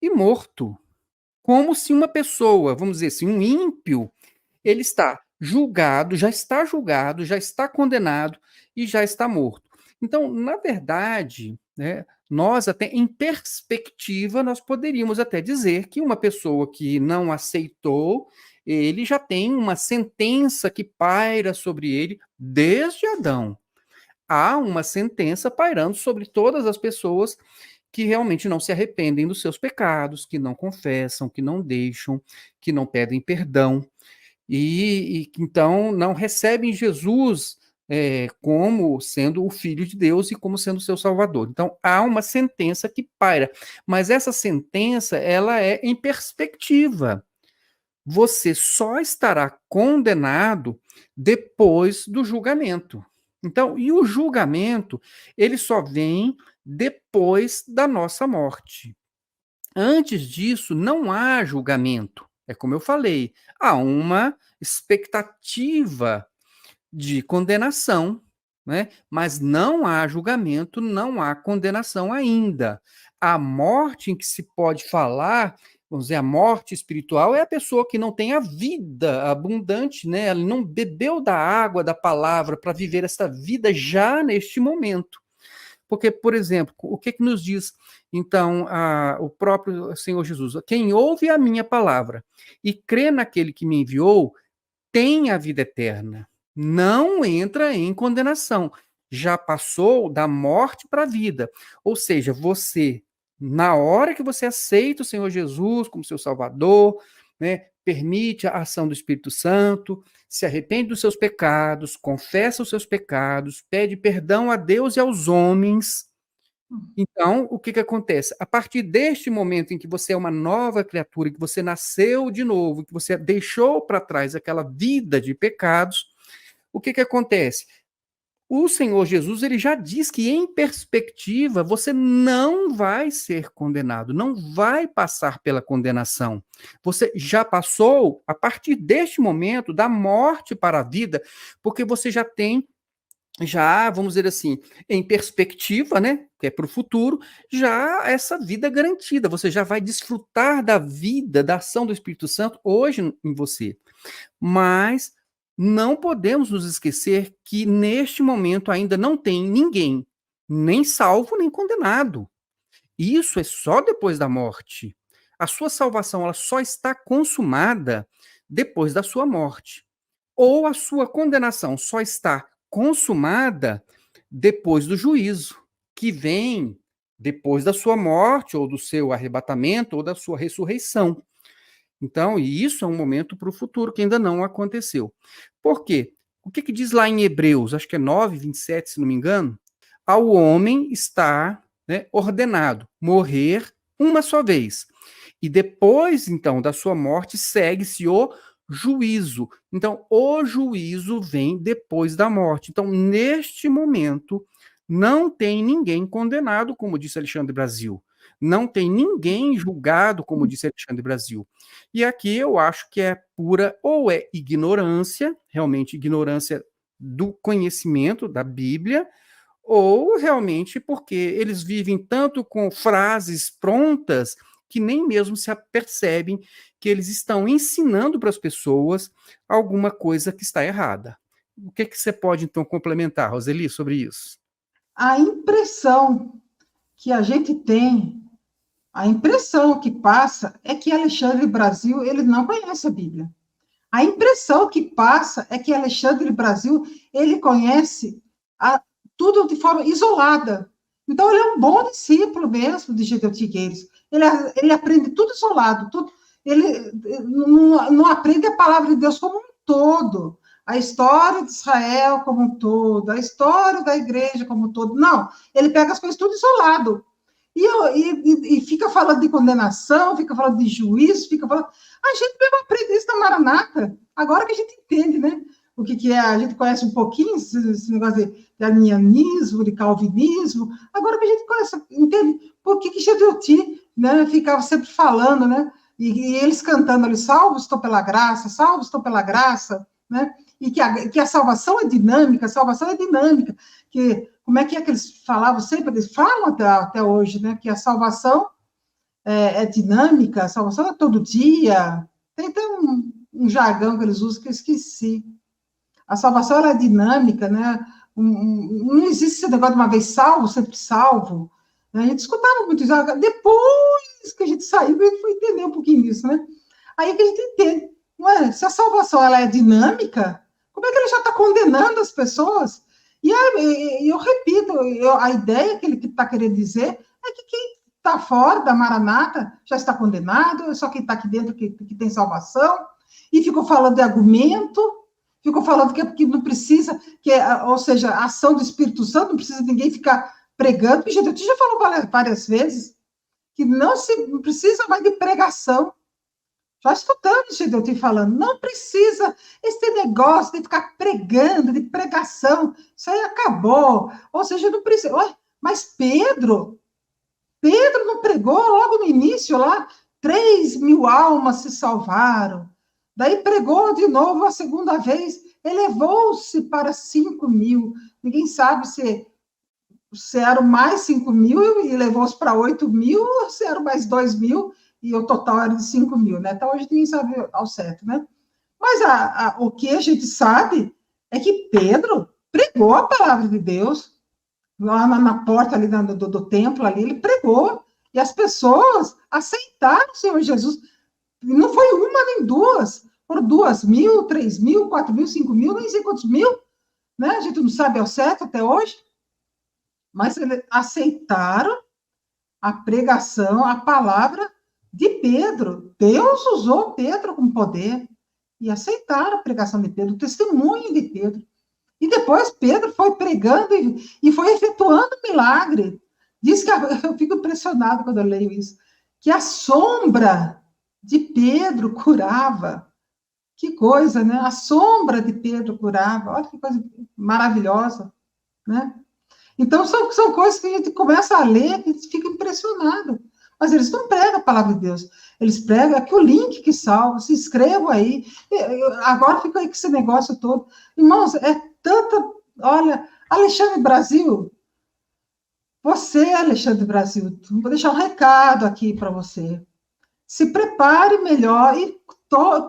e morto. Como se uma pessoa, vamos dizer assim, um ímpio, ele julgado, já está condenado e já está morto. Então, na verdade, né, nós até em perspectiva, nós poderíamos até dizer que uma pessoa que não aceitou, ele já tem uma sentença que paira sobre ele desde Adão. Há uma sentença pairando sobre todas as pessoas que realmente não se arrependem dos seus pecados, que não confessam, que não deixam, que não pedem perdão e então não recebem Jesus como sendo o Filho de Deus e como sendo seu Salvador. Então há uma sentença que paira, mas essa sentença ela é em perspectiva. Você só estará condenado depois do julgamento. Então, e o julgamento, ele só vem depois da nossa morte. Antes disso, não há julgamento. É como eu falei, há uma expectativa de condenação, né? Mas não há julgamento, não há condenação ainda. A morte em que se pode falar, vamos dizer, a morte espiritual é a pessoa que não tem a vida abundante, né? Ela não bebeu da água da palavra para viver essa vida já neste momento. Porque, por exemplo, o que nos diz, então, o próprio Senhor Jesus? Quem ouve a minha palavra e crê naquele que me enviou, tem a vida eterna. Não entra em condenação. Já passou da morte para a vida. Ou seja, você, na hora que você aceita o Senhor Jesus como seu Salvador, né, permite a ação do Espírito Santo, se arrepende dos seus pecados, confessa os seus pecados, pede perdão a Deus e aos homens. Então, o que acontece? A partir deste momento em que você é uma nova criatura, que você nasceu de novo, que você deixou para trás aquela vida de pecados, o que acontece? O Senhor Jesus, ele já diz que em perspectiva você não vai ser condenado, não vai passar pela condenação. Você já passou a partir deste momento da morte para a vida, porque você já tem vamos dizer assim, em perspectiva, né, que é para o futuro, já essa vida garantida, você já vai desfrutar da vida, da ação do Espírito Santo hoje em você. Mas não podemos nos esquecer que neste momento ainda não tem ninguém, nem salvo, nem condenado. Isso é só depois da morte. A sua salvação ela só está consumada depois da sua morte. Ou a sua condenação só está consumada depois do juízo, que vem depois da sua morte, ou do seu arrebatamento, ou da sua ressurreição. Então, e isso é um momento para o futuro que ainda não aconteceu. Por quê? O que diz lá em Hebreus, acho que é 9, 27, se não me engano? Ao homem está, né, ordenado morrer uma só vez. E depois, então, da sua morte, segue-se o juízo. Então, o juízo vem depois da morte. Então, neste momento, não tem ninguém condenado, como disse Alexandre Brasil. Não tem ninguém julgado, como disse Alexandre Brasil. E aqui eu acho que é pura, ou é ignorância, realmente ignorância do conhecimento da Bíblia, ou realmente porque eles vivem tanto com frases prontas que nem mesmo se apercebem que eles estão ensinando para as pessoas alguma coisa que está errada. O que você pode, então, complementar, Roseli, sobre isso? A impressão que a gente tem, a impressão que passa é que Alexandre Brasil ele não conhece a Bíblia. A impressão que passa é que Alexandre Brasil ele conhece tudo de forma isolada. Então, ele é um bom discípulo mesmo de Gideon Figueiredo. Ele aprende tudo isolado, ele não aprende a palavra de Deus como um todo, a história de Israel como um todo, a história da igreja como um todo. Não, ele pega as coisas tudo isolado. E fica falando de condenação, fica falando de juízo, fica falando. A gente mesmo aprende isso na Maranata, agora que a gente entende, né? O que é, a gente conhece um pouquinho esse negócio de arianismo, de calvinismo, agora que a gente conhece, entende por que Gedeoti, né, ficava sempre falando, né? e eles cantando ali, salvo estou pela graça, né? E que a salvação é dinâmica, que, como é que eles falavam sempre, eles falam até hoje, né? Que a salvação é dinâmica, a salvação é todo dia, tem um jargão que eles usam que eu esqueci. A salvação ela é dinâmica, né? Não existe esse negócio de uma vez salvo, sempre salvo. Né? A gente escutava muito isso. Depois que a gente saiu, a gente foi entender um pouquinho disso, né? Aí que a gente entende. Ué, se a salvação ela é dinâmica, como é que ele já está condenando as pessoas? E aí, eu repito, a ideia que ele está querendo dizer é que quem está fora da Maranata já está condenado, só quem está aqui dentro que tem salvação, e ficou falando de argumento, ficou falando que não precisa, ou seja, a ação do Espírito Santo, não precisa ninguém ficar pregando, porque eu já falou várias vezes que não precisa mais de pregação. Já escutamos o te falando, não precisa esse negócio de ficar pregando, de pregação, isso aí acabou. Ou seja, não precisa. Mas Pedro não pregou logo no início lá, 3.000 almas se salvaram. Daí pregou de novo a segunda vez, elevou-se para 5.000. Ninguém sabe se eram mais 5.000 e levou-se para 8.000, ou se eram mais 2.000 e o total era de 5.000, né? Então, hoje ninguém sabe ao certo, né? Mas o que a gente sabe é que Pedro pregou a palavra de Deus, lá na porta ali do templo, ali, ele pregou, e as pessoas aceitaram o Senhor Jesus. Não foi uma nem duas, foram 2.000, 3.000, 4.000, 5.000, nem sei quantos mil, né? A gente não sabe ao certo até hoje, mas eles aceitaram a pregação, a palavra de Pedro. Deus usou Pedro com poder e aceitaram a pregação de Pedro, o testemunho de Pedro. E depois Pedro foi pregando e foi efetuando milagre. Diz que eu fico impressionado quando eu leio isso, que a sombra de Pedro curava. Que coisa, né? A sombra de Pedro curava. Olha que coisa maravilhosa, né? Então, são coisas que a gente começa a ler e fica impressionado. Mas eles não pregam a palavra de Deus. Eles pregam aqui o link que salva, se inscrevam aí. Agora fica aí com esse negócio todo. Irmãos, é tanta... Olha, Alexandre Brasil, você, Alexandre Brasil, vou deixar um recado aqui para você. Se prepare melhor e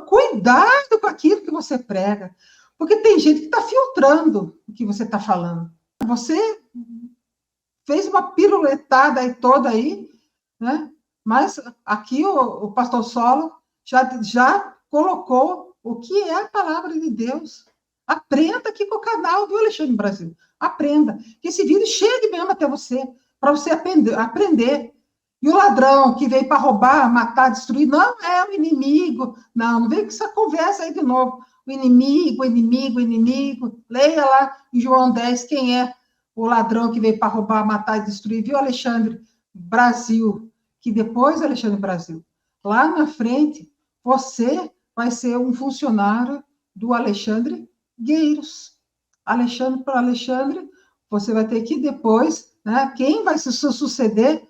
cuidado com aquilo que você prega. Porque tem gente que está filtrando o que você está falando. Você fez uma piruletada aí toda aí, né? Mas aqui o pastor Solo já colocou o que é a palavra de Deus. Aprenda aqui com o canal do Alexandre Brasil. Aprenda. Que esse vídeo chegue mesmo até você, para você aprender. E o ladrão que veio para roubar, matar, destruir, não é o inimigo. Não vem com essa conversa aí de novo. O inimigo, inimigo, inimigo. Leia lá em João 10 quem é o ladrão que veio para roubar, matar e destruir, viu, Alexandre Brasil? Que depois, Alexandre Brasil, lá na frente, você vai ser um funcionário do Alexandre Gueiros. Alexandre para Alexandre, você vai ter que depois, né, quem vai se suceder,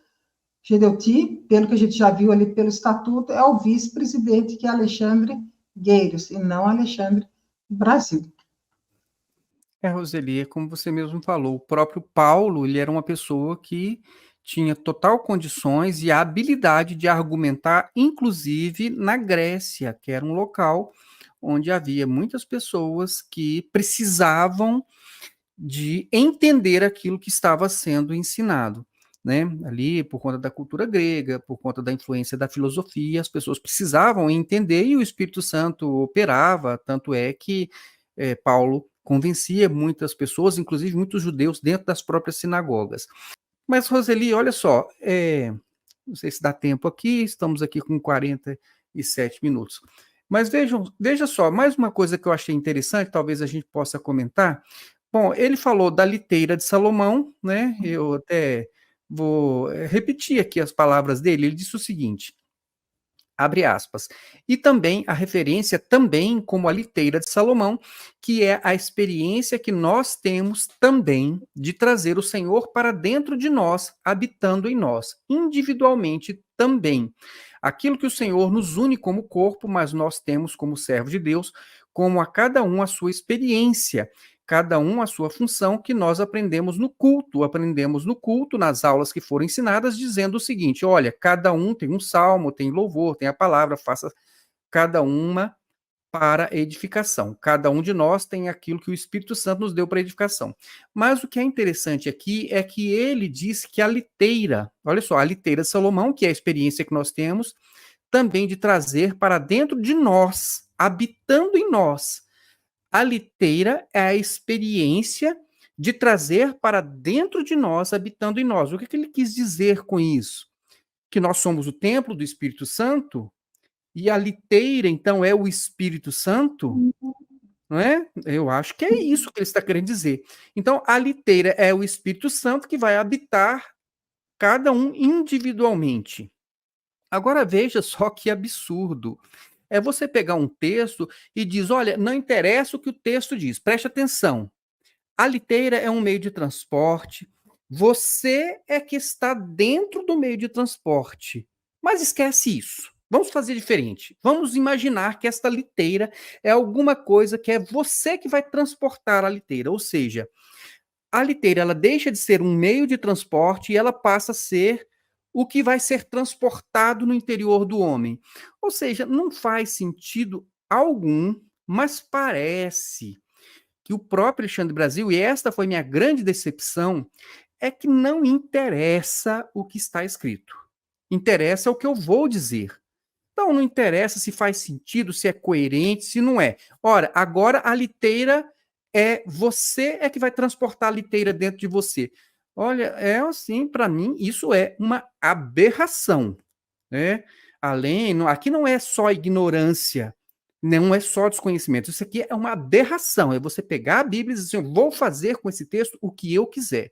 Gedeuti, pelo que a gente já viu ali pelo estatuto, é o vice-presidente, que é Alexandre Gueiros, e não Alexandre Brasil. Roseli, como você mesmo falou, o próprio Paulo, ele era uma pessoa que tinha total condições e a habilidade de argumentar, inclusive na Grécia, que era um local onde havia muitas pessoas que precisavam de entender aquilo que estava sendo ensinado. Né? Ali, por conta da cultura grega, por conta da influência da filosofia, as pessoas precisavam entender e o Espírito Santo operava, tanto é que Paulo convencia muitas pessoas, inclusive muitos judeus, dentro das próprias sinagogas. Mas, Roseli, olha só, não sei se dá tempo aqui, estamos aqui com 47 minutos. Mas veja só, mais uma coisa que eu achei interessante, talvez a gente possa comentar. Bom, ele falou da liteira de Salomão, né? Eu até vou repetir aqui as palavras dele. Ele disse o seguinte: abre aspas, e também a referência também como a liteira de Salomão, que é a experiência que nós temos também de trazer o Senhor para dentro de nós, habitando em nós, individualmente também. Aquilo que o Senhor nos une como corpo, mas nós temos como servo de Deus, como a cada um a sua experiência, cada um a sua função, que nós aprendemos no culto, nas aulas que foram ensinadas, dizendo o seguinte: olha, cada um tem um salmo, tem louvor, tem a palavra, faça cada uma para edificação. Cada um de nós tem aquilo que o Espírito Santo nos deu para edificação. Mas o que é interessante aqui é que ele diz que a liteira, olha só, a liteira de Salomão, que é a experiência que nós temos, também de trazer para dentro de nós, habitando em nós. A liteira é a experiência de trazer para dentro de nós, habitando em nós. O que ele quis dizer com isso? Que nós somos o templo do Espírito Santo? E a liteira, então, é o Espírito Santo, não é? Eu acho que é isso que ele está querendo dizer. Então, a liteira é o Espírito Santo que vai habitar cada um individualmente. Agora, veja só que absurdo. É você pegar um texto e diz, olha, não interessa o que o texto diz, preste atenção. A liteira é um meio de transporte, você é que está dentro do meio de transporte. Mas esquece isso. Vamos fazer diferente. Vamos imaginar que esta liteira é alguma coisa que é você que vai transportar a liteira. Ou seja, a liteira ela deixa de ser um meio de transporte e ela passa a ser o que vai ser transportado no interior do homem. Ou seja, não faz sentido algum, mas parece que o próprio Alexandre Brasil, e esta foi minha grande decepção, é que não interessa o que está escrito. Interessa o que eu vou dizer. Então, não interessa se faz sentido, se é coerente, se não é. Ora, agora a liteira você é que vai transportar a liteira dentro de você. Olha, é assim, para mim, isso é uma aberração, né? Aqui não é só ignorância, não é só desconhecimento, isso aqui é uma aberração, é você pegar a Bíblia e dizer assim, eu vou fazer com esse texto o que eu quiser.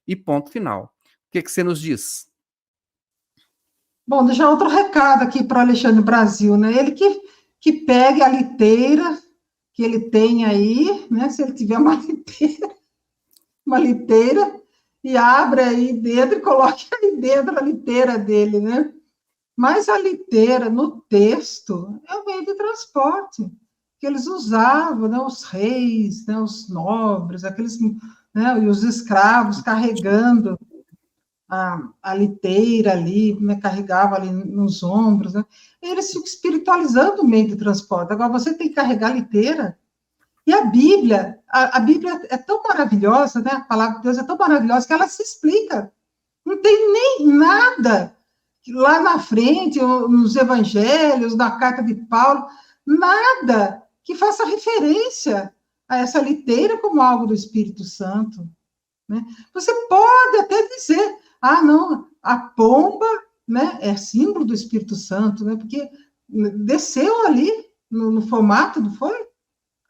E ponto final. O que você nos diz? Bom, deixar outro recado aqui para o Alexandre Brasil, né? Ele que pegue a liteira que ele tem aí, né? Se ele tiver uma liteira, e abre aí dentro e coloque aí dentro a liteira dele, né? Mas a liteira, no texto, é o meio de transporte que eles usavam, né? Os reis, né? Os nobres, aqueles, né? E os escravos carregando a liteira ali, né, carregava ali nos ombros, né? Eles ficam espiritualizando o meio de transporte. Agora, você tem que carregar a liteira. E a Bíblia é tão maravilhosa, né? A palavra de Deus é tão maravilhosa que ela se explica. Não tem nem nada lá na frente, nos evangelhos, na carta de Paulo, nada que faça referência a essa liteira como algo do Espírito Santo. Né? Você pode até dizer, não, a pomba, né, é símbolo do Espírito Santo, né, porque desceu ali no formato, não foi?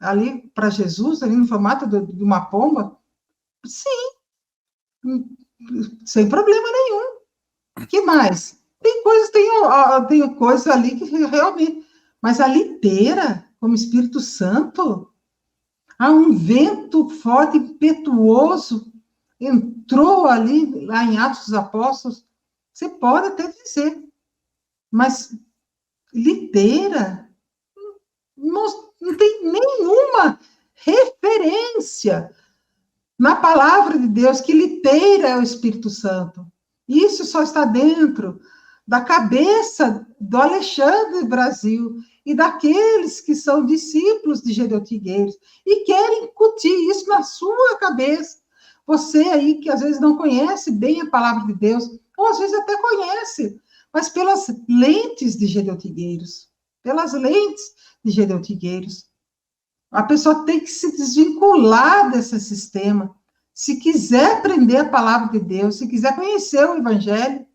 Ali para Jesus, ali no formato de uma pomba. Sim, sem problema nenhum. O que mais? Tem coisas ali que realmente... Mas a liteira, como Espírito Santo, há um vento forte, impetuoso, entrou ali, lá em Atos dos Apóstolos, você pode até dizer, mas liteira não tem nenhuma referência na palavra de Deus que liteira é o Espírito Santo. Isso só está dentro da cabeça do Alexandre Brasil e daqueles que são discípulos de Gedeu Figueiredo e querem incutir isso na sua cabeça. Você aí que às vezes não conhece bem a palavra de Deus, ou às vezes até conhece, mas pelas lentes de Gedeu Figueiredo, pelas lentes de Gedeu Figueiredo. A pessoa tem que se desvincular desse sistema. Se quiser aprender a palavra de Deus, se quiser conhecer o Evangelho,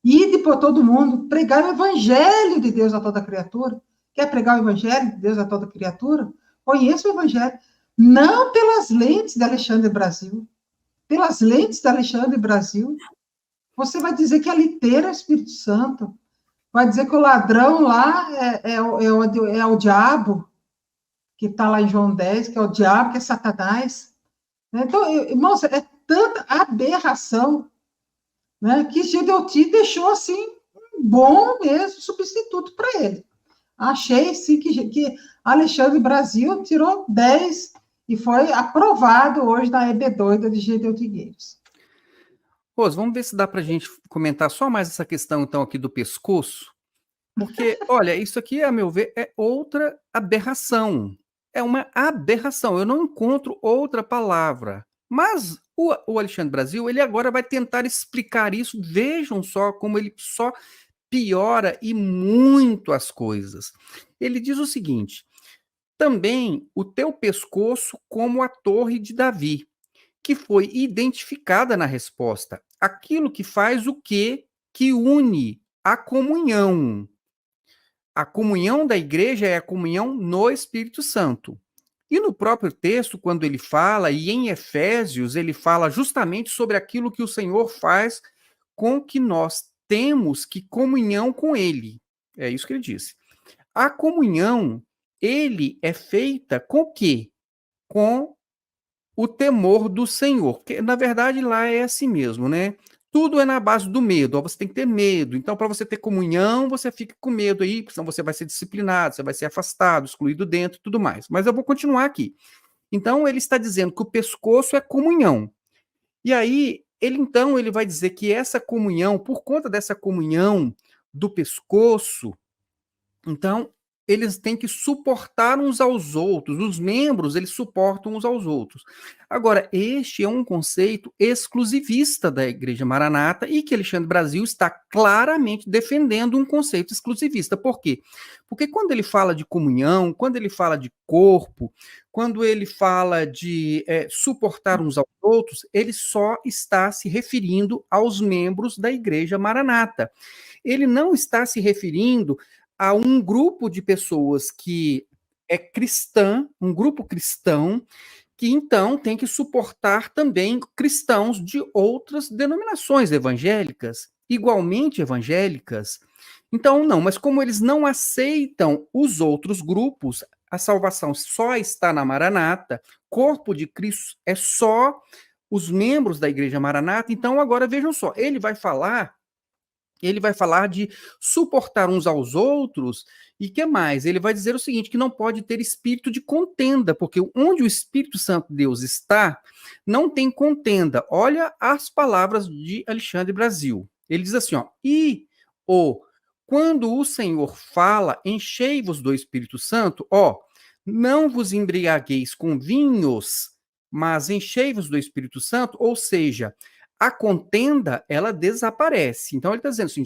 ide por todo mundo, pregar o Evangelho de Deus a toda criatura. Quer pregar o Evangelho de Deus a toda criatura? Conheça o Evangelho. Não pelas lentes de Alexandre Brasil. Pelas lentes de Alexandre Brasil. Você vai dizer que a liteira é o Espírito Santo. Vai dizer que o ladrão lá é o diabo, que está lá em João 10, que é o diabo, que é Satanás. Então, irmãos, é tanta aberração, né, que Gedeu deixou assim bom mesmo substituto para ele. Achei sim que Alexandre Brasil tirou 10 e foi aprovado hoje na EB2 de Gedeu Trigueiros. Rose, vamos ver se dá para a gente comentar só mais essa questão, então, aqui do pescoço. Porque, olha, isso aqui, a meu ver, é outra aberração. É uma aberração. Eu não encontro outra palavra. Mas o Alexandre Brasil, ele agora vai tentar explicar isso. Vejam só como ele só piora e muito as coisas. Ele diz o seguinte: também o teu pescoço como a torre de Davi, que foi identificada na resposta. Aquilo que faz o quê? Que une a comunhão. A comunhão da igreja é a comunhão no Espírito Santo. E no próprio texto, quando ele fala, e em Efésios, ele fala justamente sobre aquilo que o Senhor faz com que nós temos que comunhão com ele. É isso que ele disse. A comunhão, ele é feita com o quê? Com o temor do Senhor. Porque, na verdade, lá é assim mesmo, né? Tudo é na base do medo. Você tem que ter medo. Então, para você ter comunhão, você fica com medo aí, porque senão você vai ser disciplinado, você vai ser afastado, excluído dentro e tudo mais. Mas eu vou continuar aqui. Então, ele está dizendo que o pescoço é comunhão. E aí, ele vai dizer que essa comunhão, por conta dessa comunhão do pescoço, então, eles têm que suportar uns aos outros. Os membros, eles suportam uns aos outros. Agora, este é um conceito exclusivista da Igreja Maranata e que Alexandre Brasil está claramente defendendo um conceito exclusivista. Por quê? Porque quando ele fala de comunhão, quando ele fala de corpo, quando ele fala de suportar uns aos outros, ele só está se referindo aos membros da Igreja Maranata. Ele não está se referindo a um grupo de pessoas que é cristã, um grupo cristão, que então tem que suportar também cristãos de outras denominações evangélicas, igualmente evangélicas. Então, não, mas como eles não aceitam os outros grupos, a salvação só está na Maranata, corpo de Cristo é só os membros da Igreja Maranata. Então, agora vejam só, ele vai falar de suportar uns aos outros, e que mais? Ele vai dizer o seguinte, que não pode ter espírito de contenda, porque onde o Espírito Santo de Deus está, não tem contenda. Olha as palavras de Alexandre Brasil. Ele diz assim, quando o Senhor fala, enchei-vos do Espírito Santo, não vos embriagueis com vinhos, mas enchei-vos do Espírito Santo, ou seja, a contenda, ela desaparece. Então, ele está dizendo assim,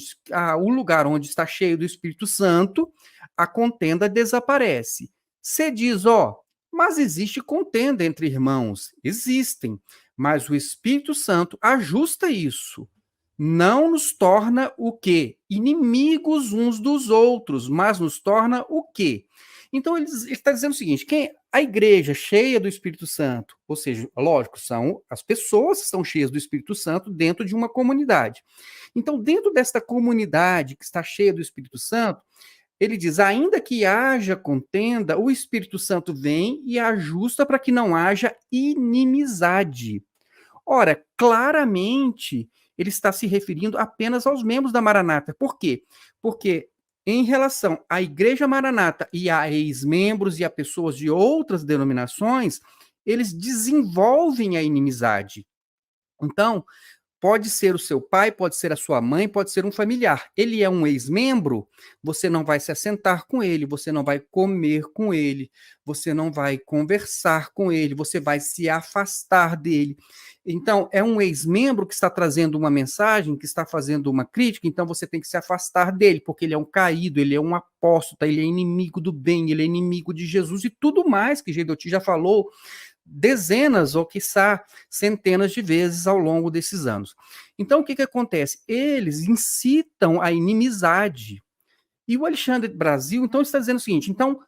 o lugar onde está cheio do Espírito Santo, a contenda desaparece. Você diz, mas existe contenda entre irmãos. Existem, mas o Espírito Santo ajusta isso. Não nos torna o quê? Inimigos uns dos outros, mas nos torna o quê? Então, ele está dizendo o seguinte, a igreja cheia do Espírito Santo, ou seja, lógico, são as pessoas que estão cheias do Espírito Santo dentro de uma comunidade. Então, dentro desta comunidade que está cheia do Espírito Santo, ele diz, ainda que haja contenda, o Espírito Santo vem e ajusta para que não haja inimizade. Ora, claramente, ele está se referindo apenas aos membros da Maranata. Por quê? Porque em relação à Igreja Maranata e a ex-membros e a pessoas de outras denominações, eles desenvolvem a inimizade. Então, pode ser o seu pai, pode ser a sua mãe, pode ser um familiar. Ele é um ex-membro, você não vai se assentar com ele, você não vai comer com ele, você não vai conversar com ele, você vai se afastar dele. Então, é um ex-membro que está trazendo uma mensagem, que está fazendo uma crítica, então você tem que se afastar dele, porque ele é um caído, ele é um apóstata, ele é inimigo do bem, ele é inimigo de Jesus e tudo mais que Gedeuti já falou dezenas ou, quiçá, centenas de vezes ao longo desses anos. Então, o que acontece? Eles incitam a inimizade. E o Alexandre Brasil, então, está dizendo o seguinte, então,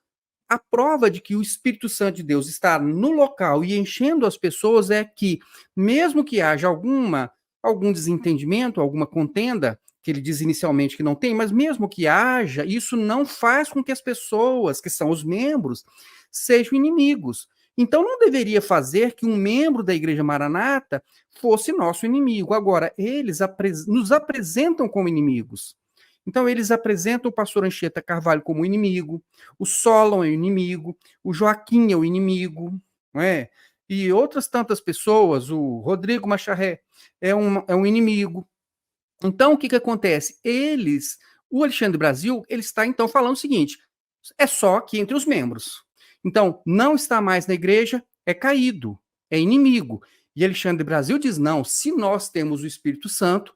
a prova de que o Espírito Santo de Deus está no local e enchendo as pessoas é que, mesmo que haja algum desentendimento, alguma contenda, que ele diz inicialmente que não tem, mas mesmo que haja, isso não faz com que as pessoas, que são os membros, sejam inimigos. Então, não deveria fazer que um membro da Igreja Maranata fosse nosso inimigo. Agora, eles nos apresentam como inimigos. Então, eles apresentam o pastor Anchieta Carvalho como inimigo, o Solon é o inimigo, o Joaquim é o inimigo, não é? E outras tantas pessoas, o Rodrigo Macharré é um inimigo. Então, o que, que acontece? O Alexandre Brasil, ele está, então, falando o seguinte, é só aqui entre os membros. Então, não está mais na igreja, é caído, é inimigo. E Alexandre Brasil diz, não, se nós temos o Espírito Santo,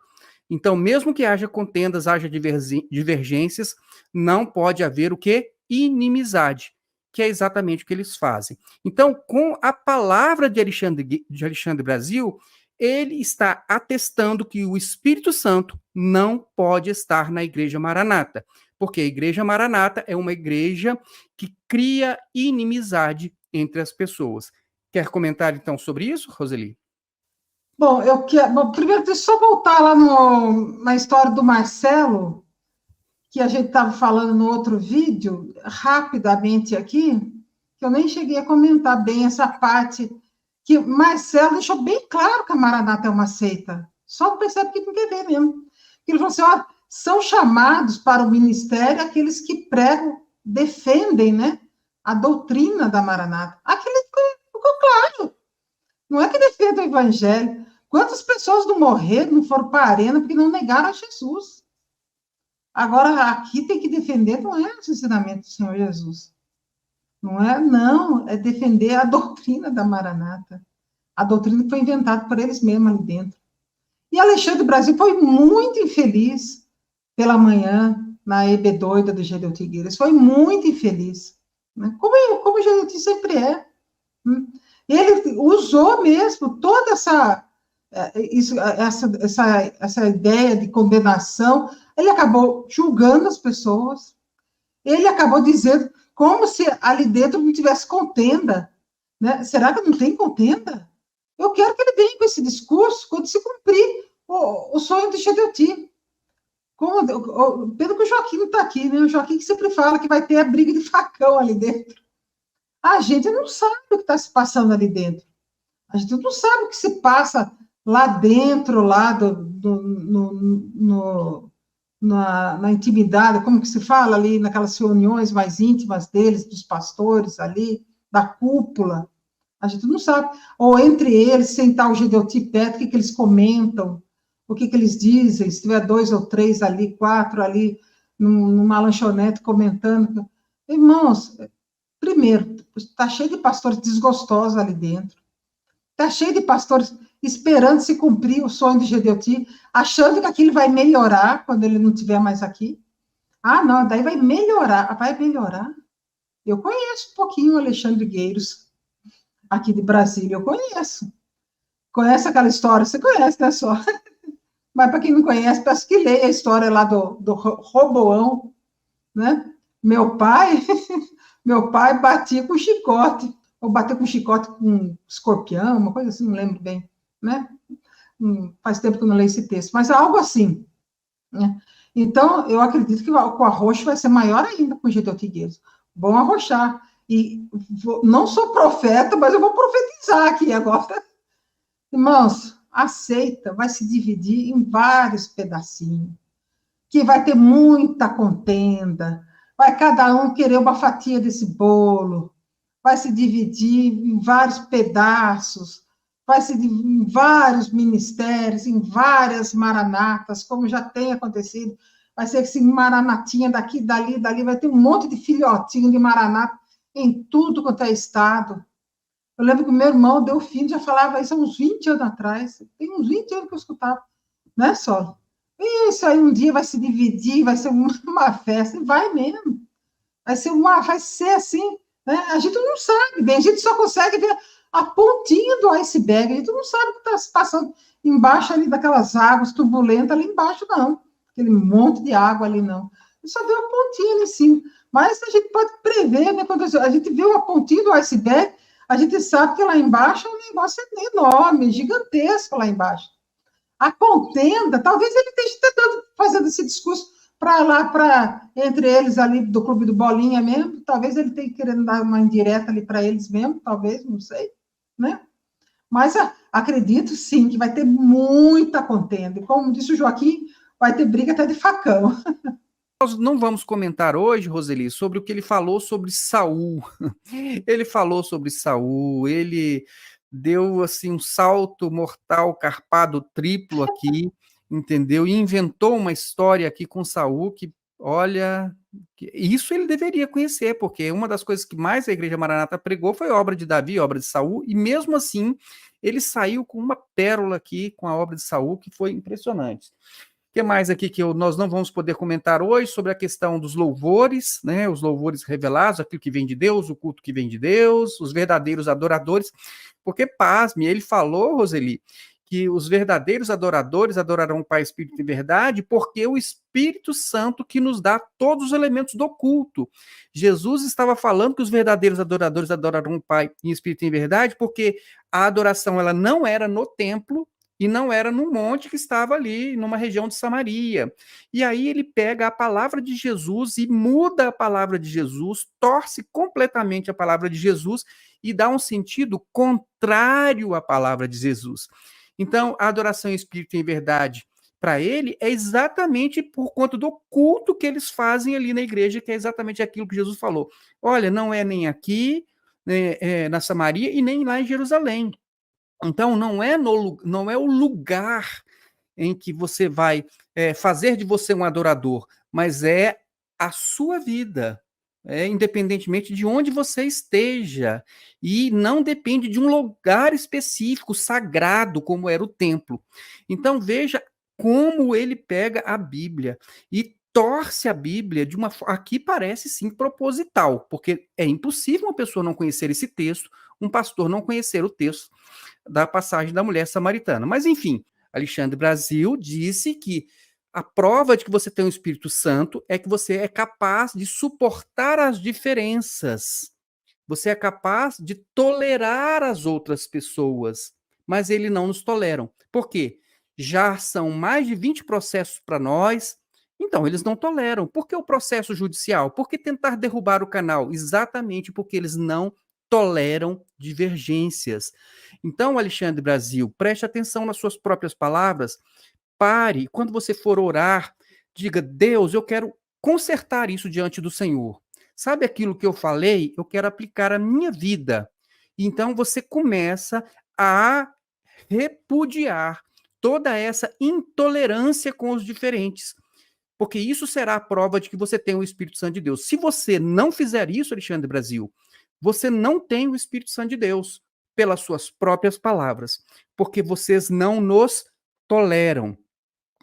então, mesmo que haja contendas, haja divergências, não pode haver o quê? Inimizade, que é exatamente o que eles fazem. Então, com a palavra de Alexandre Brasil, ele está atestando que o Espírito Santo não pode estar na Igreja Maranata, porque a Igreja Maranata é uma igreja que cria inimizade entre as pessoas. Quer comentar, então, sobre isso, Roseli? Bom, primeiro, deixa eu só voltar lá na história do Marcelo, que a gente estava falando no outro vídeo, rapidamente aqui, que eu nem cheguei a comentar bem essa parte, que Marcelo deixou bem claro que a Maranata é uma seita. Só não percebe que não quer ver mesmo. Ele falou assim, ó, são chamados para o ministério aqueles que pregam, defendem, né, a doutrina da Maranata. Aquilo ficou claro. Não é que defende o evangelho. Quantas pessoas não morreram, não foram para a arena porque não negaram a Jesus? Agora, aqui tem que defender, não é o ensinamento do Senhor Jesus. Não, é defender a doutrina da Maranata. A doutrina que foi inventada por eles mesmos ali dentro. E Alexandre Brasil foi muito infeliz pela manhã, na EB doida do Gedeu Tigueiras. Foi muito infeliz. Né? Como o Gedeu sempre é. Ele usou mesmo toda essa ideia de condenação. Ele acabou julgando as pessoas. Ele acabou dizendo como se ali dentro não tivesse contenda. Né? Será que não tem contenda? Eu quero que ele venha com esse discurso quando se cumprir o sonho de Gedeuti. Pelo que o Joaquim não está aqui, né? O Joaquim que sempre fala que vai ter a briga de facão ali dentro. A gente não sabe o que está se passando ali dentro. A gente não sabe o que se passa lá dentro, lá na intimidade, como que se fala ali, naquelas reuniões mais íntimas deles, dos pastores ali, da cúpula. A gente não sabe. Ou entre eles, sentar o Gedeuti perto, o que eles comentam, o que eles dizem, se tiver 2 ou 3 ali, 4 ali, numa lanchonete comentando. Irmãos, primeiro, está cheio de pastores desgostosos ali dentro. Está cheio de pastores esperando se cumprir o sonho de Gedeuti, achando que aquilo vai melhorar quando ele não estiver mais aqui. Ah, não, daí vai melhorar. Vai melhorar? Eu conheço um pouquinho o Alexandre Gueiros, aqui de Brasília, eu conheço. Conhece aquela história? Você conhece, né, só? Mas para quem não conhece, peço que leia a história lá do Roboão, né? Meu pai batia com chicote, ou bateu com chicote com escorpião, uma coisa assim, não lembro bem, né? Faz tempo que eu não leio esse texto, mas é algo assim, né? Então, eu acredito que o arroxo vai ser maior ainda com o Gedeuti Gueiros. Vão arrochar. E não sou profeta, mas eu vou profetizar aqui agora. Irmãos, a seita vai se dividir em vários pedacinhos, que vai ter muita contenda, vai cada um querer uma fatia desse bolo, vai se dividir em vários pedaços, vai se dividir em vários ministérios, em várias maranatas, como já tem acontecido. Vai ser assim, maranatinha daqui, dali, vai ter um monte de filhotinho de maranata em tudo quanto é estado. Eu lembro que o meu irmão deu fim, já falava isso há uns 20 anos atrás. Tem uns 20 anos que eu escutava, né, Só? Isso aí um dia vai se dividir, vai ser uma festa, e vai mesmo. Vai ser assim, né? A gente não sabe bem, a gente só consegue ver a pontinha do iceberg, a gente não sabe o que está se passando embaixo ali daquelas águas turbulentas ali embaixo, não. Aquele monte de água ali, não. A gente só vê a pontinha ali em cima. Mas a gente pode prever, né? Quando a gente vê a pontinha do iceberg, a gente sabe que lá embaixo é um negócio enorme, gigantesco lá embaixo. A contenda, talvez ele esteja tentando fazer esse discurso entre eles ali do Clube do Bolinha mesmo, talvez ele esteja querendo dar uma indireta ali para eles mesmo, talvez, não sei, né? Mas acredito sim que vai ter muita contenda. E como disse o Joaquim, vai ter briga até de facão. Nós não vamos comentar hoje, Roseli, sobre o que ele falou sobre Saul. Ele falou sobre Saul, ele deu assim um salto mortal, carpado triplo aqui, entendeu? E inventou uma história aqui com Saul que, olha, isso ele deveria conhecer, porque uma das coisas que mais a Igreja Maranata pregou foi a obra de Davi, a obra de Saul, e mesmo assim ele saiu com uma pérola aqui com a obra de Saul que foi impressionante. O que mais aqui que nós não vamos poder comentar hoje sobre a questão dos louvores, né? Os louvores revelados, aquilo que vem de Deus, o culto que vem de Deus, os verdadeiros adoradores, porque, pasme, ele falou, Roseli, que os verdadeiros adoradores adorarão o Pai, Espírito e Verdade, porque o Espírito Santo que nos dá todos os elementos do culto. Jesus estava falando que os verdadeiros adoradores adorarão o Pai em Espírito e em Verdade, porque a adoração ela não era no templo, e não era num monte que estava ali, numa região de Samaria. E aí ele pega a palavra de Jesus e muda a palavra de Jesus, torce completamente a palavra de Jesus e dá um sentido contrário à palavra de Jesus. Então, a adoração em espírito e em verdade, para ele, é exatamente por conta do culto que eles fazem ali na igreja, que é exatamente aquilo que Jesus falou. Olha, não é nem aqui, na Samaria, e nem lá em Jerusalém. Então, não é o lugar em que você vai fazer de você um adorador, mas é a sua vida, independentemente de onde você esteja. E não depende de um lugar específico, sagrado, como era o templo. Então, veja como ele pega a Bíblia e torce a Bíblia de uma forma, aqui parece sim proposital, porque é impossível uma pessoa não conhecer esse texto, um pastor não conhecer o texto da passagem da mulher samaritana. Mas, enfim, Alexandre Brasil disse que a prova de que você tem o Espírito Santo é que você é capaz de suportar as diferenças. Você é capaz de tolerar as outras pessoas, mas eles não nos toleram. Por quê? Já são mais de 20 processos para nós, então eles não toleram. Por que o processo judicial? Por que tentar derrubar o canal? Exatamente porque eles não toleram divergências. Então, Alexandre Brasil, preste atenção nas suas próprias palavras, pare, quando você for orar, diga, Deus, eu quero consertar isso diante do Senhor. Sabe aquilo que eu falei? Eu quero aplicar a minha vida. Então, você começa a repudiar toda essa intolerância com os diferentes, porque isso será a prova de que você tem o Espírito Santo de Deus. Se você não fizer isso, Alexandre Brasil, você não tem o Espírito Santo de Deus, pelas suas próprias palavras, porque vocês não nos toleram.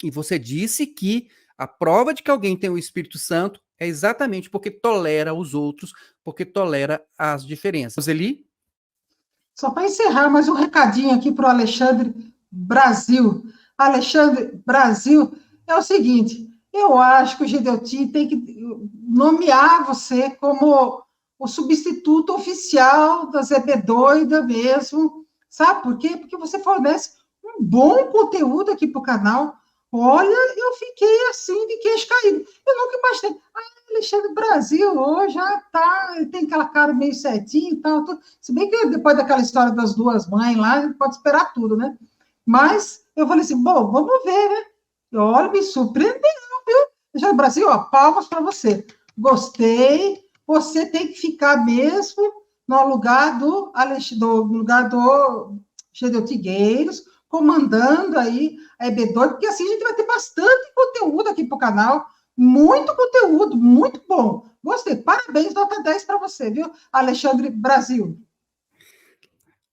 E você disse que a prova de que alguém tem o Espírito Santo é exatamente porque tolera os outros, porque tolera as diferenças. Eli? Só para encerrar, mais um recadinho aqui para o Alexandre Brasil. Alexandre Brasil, é o seguinte, eu acho que o Gedeuti tem que nomear você como o substituto oficial da ZB Doida mesmo. Sabe por quê? Porque você fornece um bom conteúdo aqui para o canal. Olha, eu fiquei assim, de queixo caído. Eu nunca imaginei. Alexandre Brasil, hoje já tá, ele tem aquela cara meio certinho e tal. Tudo. Se bem que depois daquela história das duas mães lá, a gente pode esperar tudo, né? Mas eu falei assim, bom, vamos ver, né? E olha, me surpreendeu, viu? Alexandre Brasil, ó, palmas para você. Gostei. Você tem que ficar mesmo no lugar do Gedeu comandando aí a EB2, porque assim a gente vai ter bastante conteúdo aqui para o canal, muito conteúdo, muito bom. Gostei, parabéns, nota 10 para você, viu, Alexandre Brasil.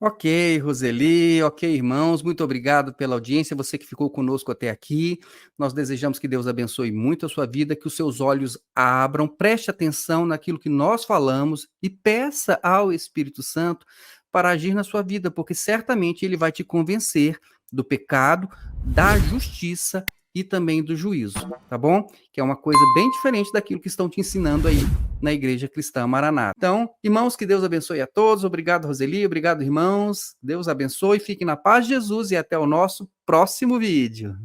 Ok, Roseli, ok, irmãos, muito obrigado pela audiência, você que ficou conosco até aqui. Nós desejamos que Deus abençoe muito a sua vida, que os seus olhos abram, preste atenção naquilo que nós falamos e peça ao Espírito Santo para agir na sua vida, porque certamente ele vai te convencer do pecado, da justiça e também do juízo, tá bom? Que é uma coisa bem diferente daquilo que estão te ensinando aí na Igreja Cristã Maranata. Então, irmãos, que Deus abençoe a todos. Obrigado, Roseli. Obrigado, irmãos. Deus abençoe. Fiquem na paz de Jesus e até o nosso próximo vídeo.